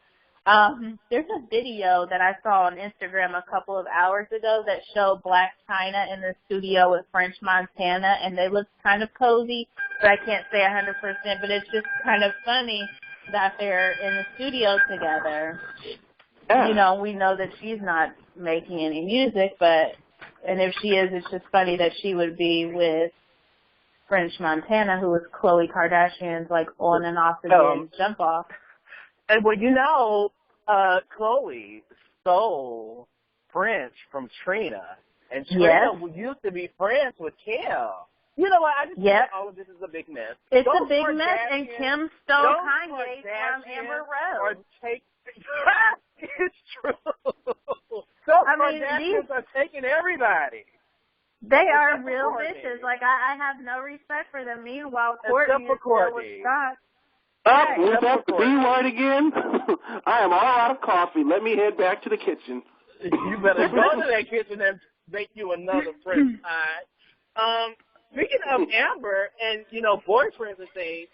there's a video that I saw on Instagram a couple of hours ago that showed Black China in the studio with French Montana, and they looked kind of cozy, but I can't say 100%, but it's just kind of funny that they're in the studio together. Yeah. We know that she's not making any music, and if she is, it's just funny that she would be with French Montana, who was Khloe Kardashian's, on and off the jump off. And Khloe stole French from Trina, and Trina used to be friends with Kim. You know what? I just think all of this is a big mess. It's a big mess, and Kim stole Kanye from Amber Rose. It's true. Kardashians are taking everybody. They are real bitches. I have no respect for them. Meanwhile, Courtney is still with Scott. Was that the B word again? I am all out of coffee. Let me head back to the kitchen. You better go to that kitchen and make you another French pie. Speaking of Amber and, boyfriends and things,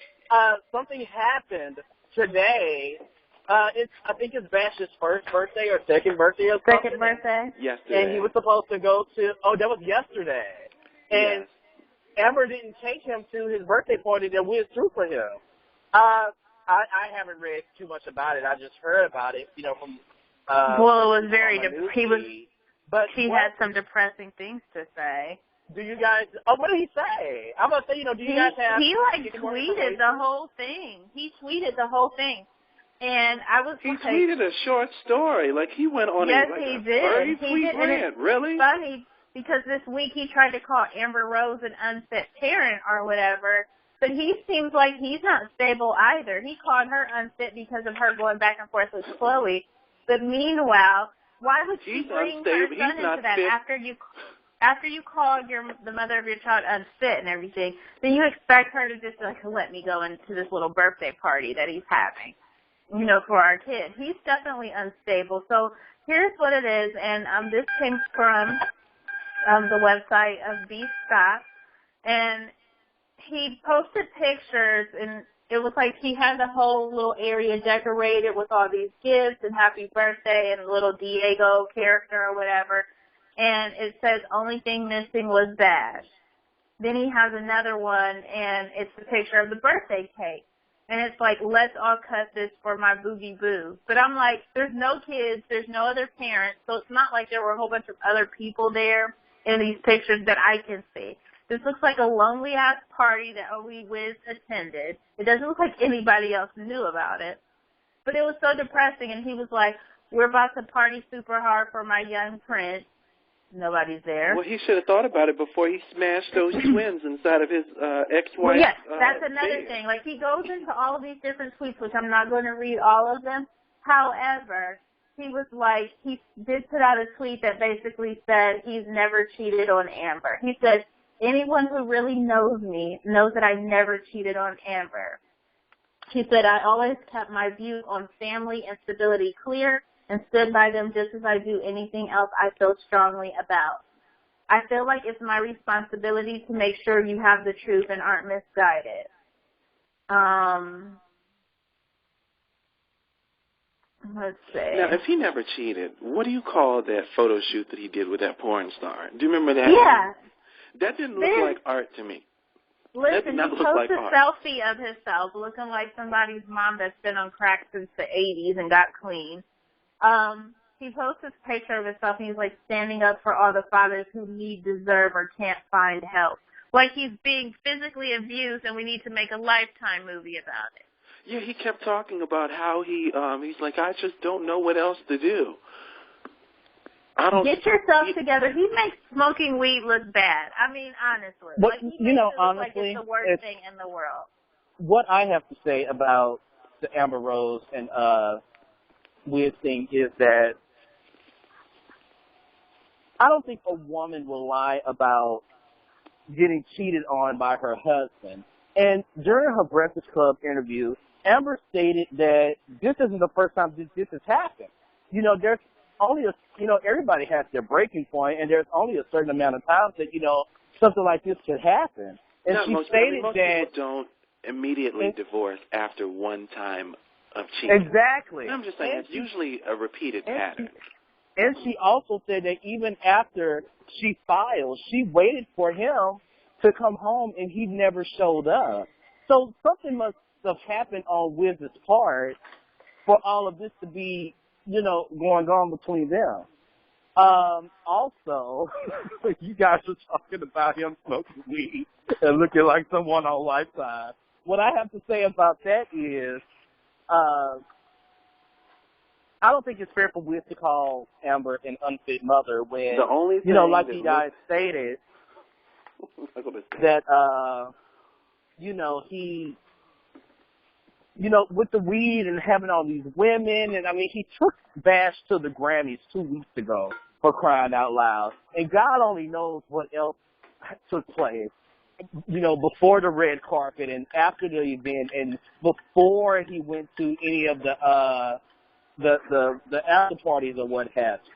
something happened today. I think it's Bash's first birthday or second birthday or something. Second birthday? Yesterday. And he was supposed to go to, that was yesterday. And Amber didn't take him to his birthday party that Wiz threw for him. I haven't read too much about it. I just heard about it, from. Well, it was very. He had some depressing things to say. Do you guys? Oh, what did he say? I'm gonna say, do you guys have? He tweeted the whole thing. He tweeted the whole thing, and I was. He tweeted a short story. He went on a 30-tweet rant. Really? It's funny because this week he tried to call Amber Rose an unfit parent or whatever. But he seems like he's not stable either. He called her unfit because of her going back and forth with Khloe. But meanwhile, why would she bring her son into that after you call the mother of your child unfit and everything, then you expect her to just like let me go into this little birthday party that he's having, you know, for our kid. He's definitely unstable. So here's what it is, and this came from the website of B. Scott, and he posted pictures, and it was like he had the whole little area decorated with all these gifts and happy birthday and a little Diego character or whatever. And it says, only thing missing was Bash. Then he has another one, and it's the picture of the birthday cake. And it's like, let's all cut this for my boogie boo. But I'm like, there's no kids, there's no other parents, so it's not like there were a whole bunch of other people there in these pictures that I can see. This looks like a lonely-ass party that only Wiz attended. It doesn't look like anybody else knew about it. But it was so depressing, and he was like, we're about to party super hard for my young prince. Nobody's there. Well, he should have thought about it before he smashed those twins inside of his ex-wife. Well, yes, that's another thing. Like, he goes into all of these different tweets, which I'm not going to read all of them. However, he was like, he did put out a tweet that basically said he's never cheated on Amber. He said, anyone who really knows me knows that I never cheated on Amber. He said, I always kept my views on family and stability clear and stood by them just as I do anything else I feel strongly about. I feel like it's my responsibility to make sure you have the truth and aren't misguided. Let's see. Now, if he never cheated, what do you call that photo shoot that he did with that porn star? Do you remember that? Yeah. That didn't look like art to me. Listen, he posted a selfie of himself looking like somebody's mom that's been on crack since the 80s and got clean. He posted a picture of himself, and he's, like, standing up for all the fathers who need, deserve, or can't find help. Like he's being physically abused, and we need to make a Lifetime movie about it. Yeah, he kept talking about how he's like, I just don't know what else to do. Get yourself together. He makes smoking weed look bad. I mean, honestly. But, like, he you know, makes it look honestly, like it's the worst thing in the world. What I have to say about the Amber Rose and Wiz thing is that I don't think a woman will lie about getting cheated on by her husband. And during her Breakfast Club interview, Amber stated that this isn't the first time this has happened. You know, there's only everybody has their breaking point, and there's only a certain amount of times that, something like this could happen. And she stated most that people don't immediately divorce after one time of cheating. Exactly. I'm just saying, it's usually a repeated pattern. And she also said that even after she filed, she waited for him to come home, and he never showed up. So something must have happened on Wiz's part for all of this to be, going on between them. Also, you guys are talking about him smoking weed and looking like someone on Lifetime. What I have to say about that is, I don't think it's fair for Wiz to call Amber an unfit mother when, the only thing like you guys stated, that, he, with the weed and having all these women, and he took Bash to the Grammys 2 weeks ago, for crying out loud. And God only knows what else took place, before the red carpet and after the event and before he went to any of the after parties or what have you.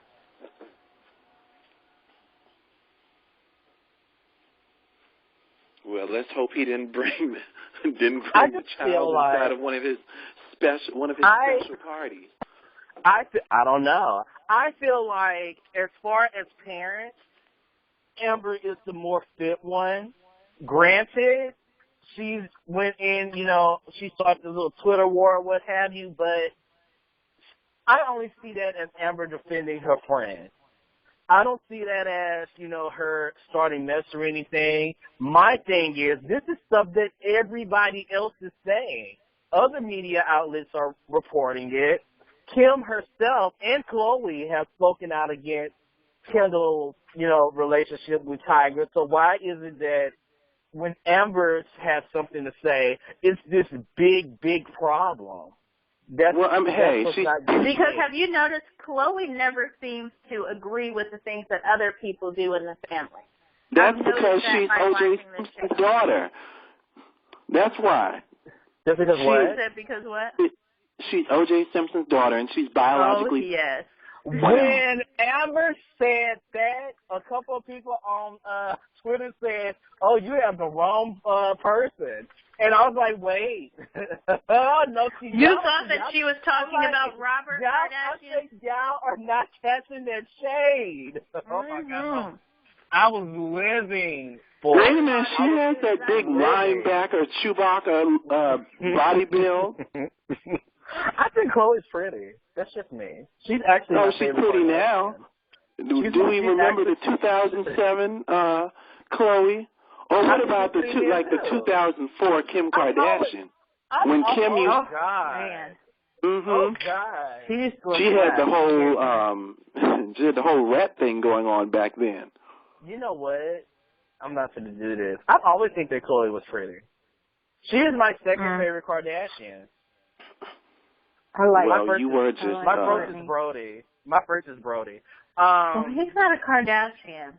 Well, let's hope he didn't bring the child inside of one of his special parties. I don't know. I feel like as far as parents, Amber is the more fit one. Granted, she went in, she started a little Twitter war or what have you, but I only see that as Amber defending her friend. I don't see that as, her starting mess or anything. My thing is, this is stuff that everybody else is saying. Other media outlets are reporting it. Kim herself and Chloe have spoken out against Kendall's, relationship with Tiger. So why is it that when Amber has something to say, it's this big, big problem? Because have you noticed Khloe never seems to agree with the things that other people do in the family? That's because she's O.J. Simpson's daughter. That's why. Just because what? Because what? She's O.J. Simpson's daughter, and she's biologically... Oh, yes. When Amber said that, a couple of people on Twitter said, "Oh, you have the wrong person." And I was like, wait. Oh, no, you thought that she was talking about Robert Kardashian? I think y'all are not catching that shade. Oh, my God. I was living for Wait a minute, she has that big linebacker Chewbacca body build. I think Khloe's pretty. That's just me. She's actually she's pretty now. Do we remember the 2007 Khloe? Or what about the 2004 Kim Kardashian? When Kim used... Oh, God. Mm-hmm. Oh, God. She had the whole rap thing going on back then. You know what? I'm not going to do this. I always think that Khloe was pretty. She is my second favorite Kardashian. You were just... My first is Brody. Well, he's not a Kardashian.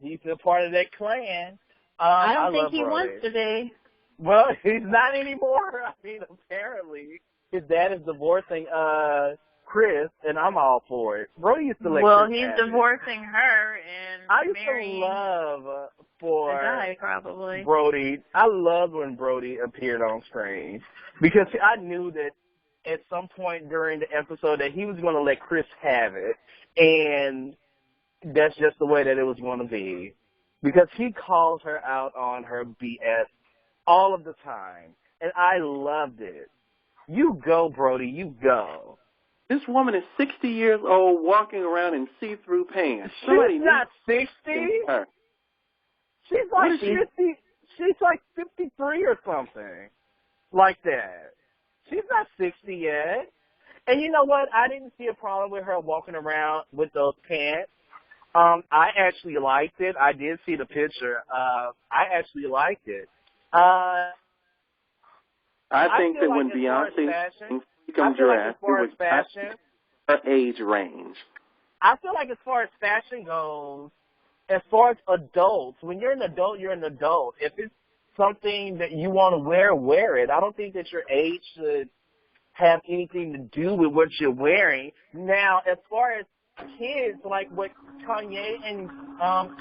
He's a part of that clan. I don't think he wants to be. Well, he's not anymore. I mean, apparently. His dad is divorcing Chris, and I'm all for it. Brody used to let Well, Chris he's divorcing her and marrying a guy, probably. Brody. I loved when Brody appeared on screen because I knew that at some point during the episode that he was going to let Chris have it, and that's just the way that it was going to be. Because he calls her out on her BS all of the time, and I loved it. You go, Brody, you go. This woman is 60 years old walking around in see-through pants. She's not 60. She's like 50. She's like 53 or something like that. She's not 60 yet. And you know what? I didn't see a problem with her walking around with those pants. I actually liked it. I did see the picture. I actually liked it. I think that when Beyonce becomes dressed, it was her age range. I feel like as far as fashion goes, as far as adults, when you're an adult, you're an adult. If it's something that you want to wear, wear it. I don't think that your age should have anything to do with what you're wearing. Now, as far as kids, like what Kanye and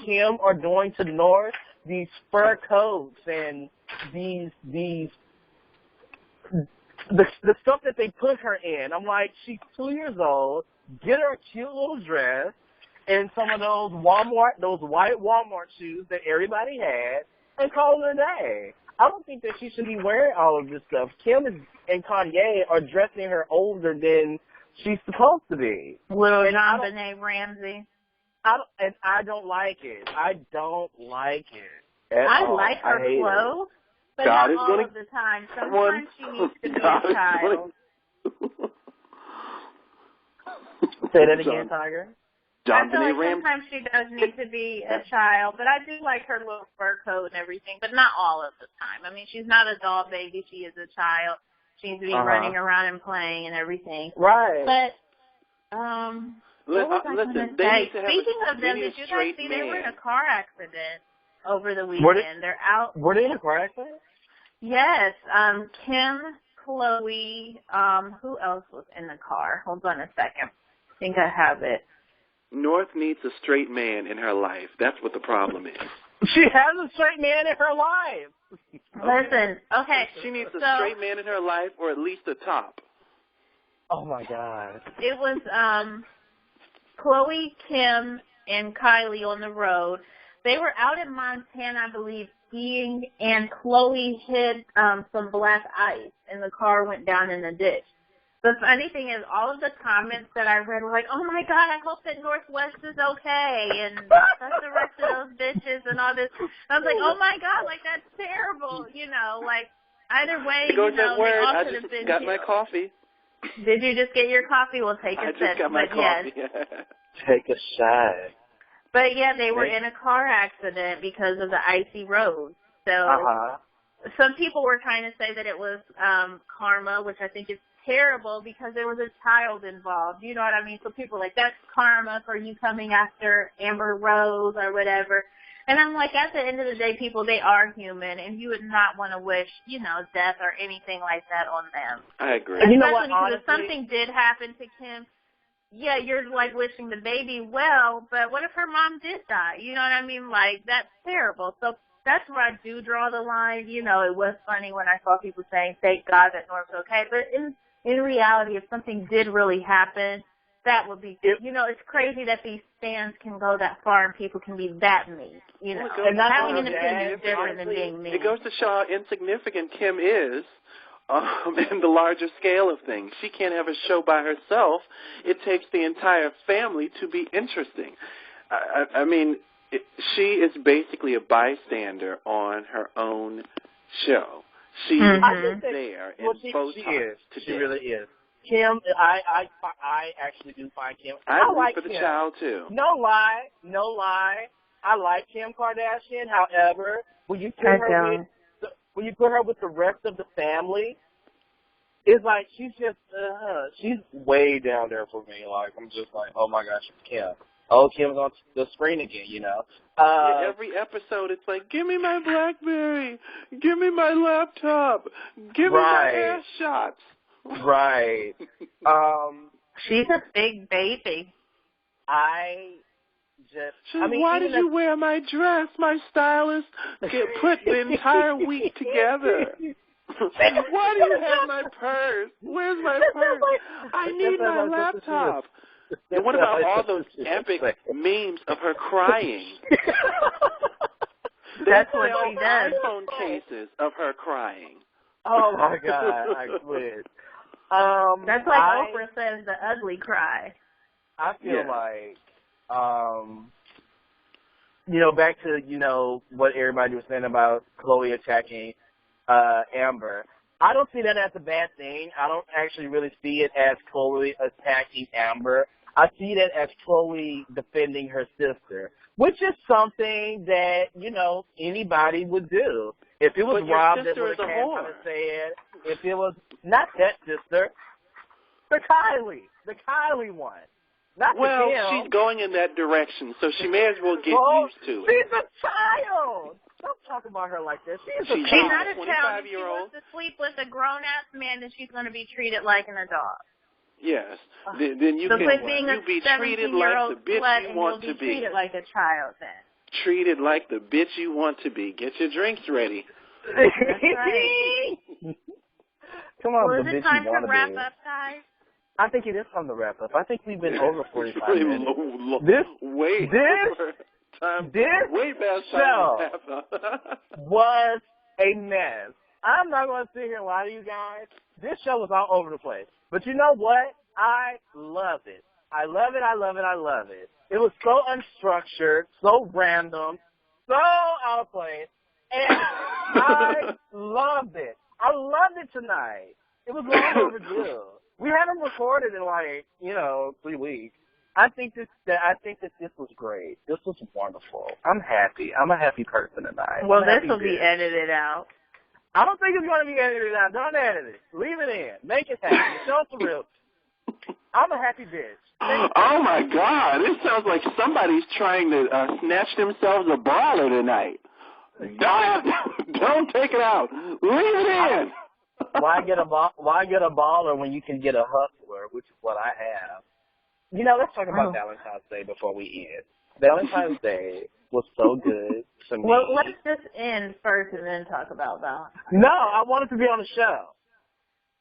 Kim are doing to North, these fur coats and the stuff that they put her in. I'm like, she's 2 years old. Get her a cute little dress and some of those white Walmart shoes that everybody had, and call it a day. I don't think that she should be wearing all of this stuff. Kim and Kanye are dressing her older than she's supposed to be. Little JonBenet Ramsey. I don't like it. I don't like it. I like her clothes, but not all of the time. Sometimes she needs to be a child. Say that again, Tiger. I feel like sometimes she does need to be a child, but I do like her little fur coat and everything, but not all of the time. I mean, she's not a doll baby. She is a child. She needs to be running around and playing and everything. Right. But, what was I going to say? Speaking of them, did you guys see they were in a car accident over the weekend? They're out. Were they in a car accident? Yes. Kim, Khloe, who else was in the car? Hold on a second. I think I have it. North needs a straight man in her life. That's what the problem is. She has a straight man in her life. Listen, okay. She needs a straight man in her life, or at least a top. Oh, my God. It was Khloe, Kim, and Kylie on the road. They were out in Montana, I believe, skiing, and Khloe hit some black ice, and the car went down in the ditch. The funny thing is, all of the comments that I read were like, oh, my God, I hope that Northwest is okay, and that's the rest of those bitches and all this. I was like, oh, my God, like, that's terrible, you know, like, either way, you know, they all could have been got my coffee. Did you just get your coffee? We'll take a sip. I just got my coffee. Yes. Take a shot. But, yeah, they were in a car accident because of the icy roads. So some people were trying to say that it was karma, which I think is terrible because there was a child involved. You know what I mean? So people are like, that's karma for you coming after Amber Rose or whatever. And I'm like, at the end of the day, people, they are human, and you would not want to wish, death or anything like that on them. I agree. And you know Especially what, because if something did happen to Kim, yeah, you're like wishing the baby well, but what if her mom did die? You know what I mean? Like, that's terrible. So that's where I do draw the line. It was funny when I saw people saying, thank God that Norm's okay. But in reality, if something did really happen, that would be, it's crazy that these fans can go that far and people can be that mean. And having an opinion is different than being mean. It goes to show how insignificant Kim is in the larger scale of things. She can't have a show by herself. It takes the entire family to be interesting. I mean, she is basically a bystander on her own show. She is there in both sides. She really is. Kim, I actually do find Kim. I like for the Kim. child too. No lie. I like Kim Kardashian. However, when you put her with the rest of the family, it's like she's just she's way down there for me. Like I'm just like, oh my gosh, it's Kim. Oh, Kim's on the screen again. Every episode, it's like, give me my BlackBerry, give me my laptop, give me my ass shots. Right. She's a big baby. Why did you wear my dress? My stylist put the entire week together. Why do you have my purse? Where's my purse? I need my laptop. And what about all those epic memes of her crying? That's what she does. iPhone cases of her crying. Oh my God, I quit. That's like Oprah says, the ugly cry. I feel like, back to, what everybody was saying about Chloe attacking Amber. I don't see that as a bad thing. I don't actually really see it as Chloe attacking Amber. I see that as Chloe defending her sister, which is something that, anybody would do. If it was Rob that would have came out and said, if it was not that sister, the Kylie one. Not well, Kim. She's going in that direction, so she may as well get used to it. She's a child. Don't talk about her like that. She's not a child. If she wants to sleep with a grown-ass man, then she's going to be treated like an adult. Yes. Then you be treated like the bitch you want to be. Treated like a child then. Treated like the bitch you want to be. Get your drinks ready. That's right. Come on, well, the is bitch it time you want to to wrap be. up, guys? I think it is time to wrap up. I think we've been over 45 minutes. Way past show time. was a mess. I'm not going to sit here and lie to you guys. This show was all over the place. But you know what? I love it. I love it. It was so unstructured, so random, so out of place. And I loved it. I loved it tonight. It was long overdue. We haven't recorded in 3 weeks. I think that this was great. This was wonderful. I'm happy. I'm a happy person tonight. Well, this will be edited out. I don't think it's going to be edited out. Don't edit it. Leave it in. Make it happen. Show us the real. I'm a happy bitch. Oh, my God. It sounds like somebody's trying to snatch themselves a baller tonight. Don't take it out. Leave it in. Why get a baller when you can get a hustler, which is what I have? Let's talk about Valentine's Day before we end. Valentine's Day was so good to me. Well, let's just end first and then talk about Valentine's. No, I wanted to be on the show.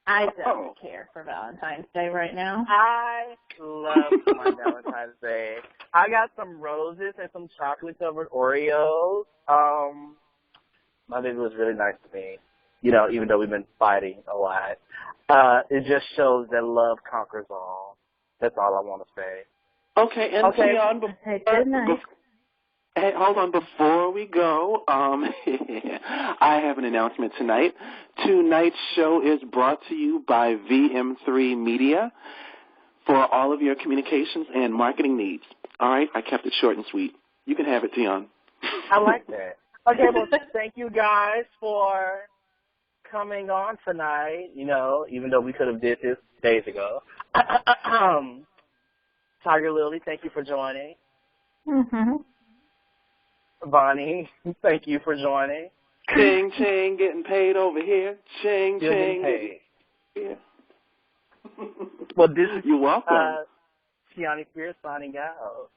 I don't care for Valentine's Day right now. I love my Valentine's Day. I got some roses and some chocolate-covered Oreos. My baby was really nice to me. Even though we've been fighting a lot. It just shows that love conquers all. That's all I want to say. Okay, and Tion, good night. Hey, hold on. Before we go, I have an announcement tonight. Tonight's show is brought to you by VM3 Media for all of your communications and marketing needs. All right? I kept it short and sweet. You can have it, Tion. I like that. Okay, well, thank you guys for coming on tonight, you know, even though we could have did this days ago. Tiger Lily, thank you for joining. Mm-hmm. Bonnie, thank you for joining. Ching, ching, getting paid over here. Ching, Still ching. getting paid. Yeah. Well, this is You're welcome. Tiani Spears signing out.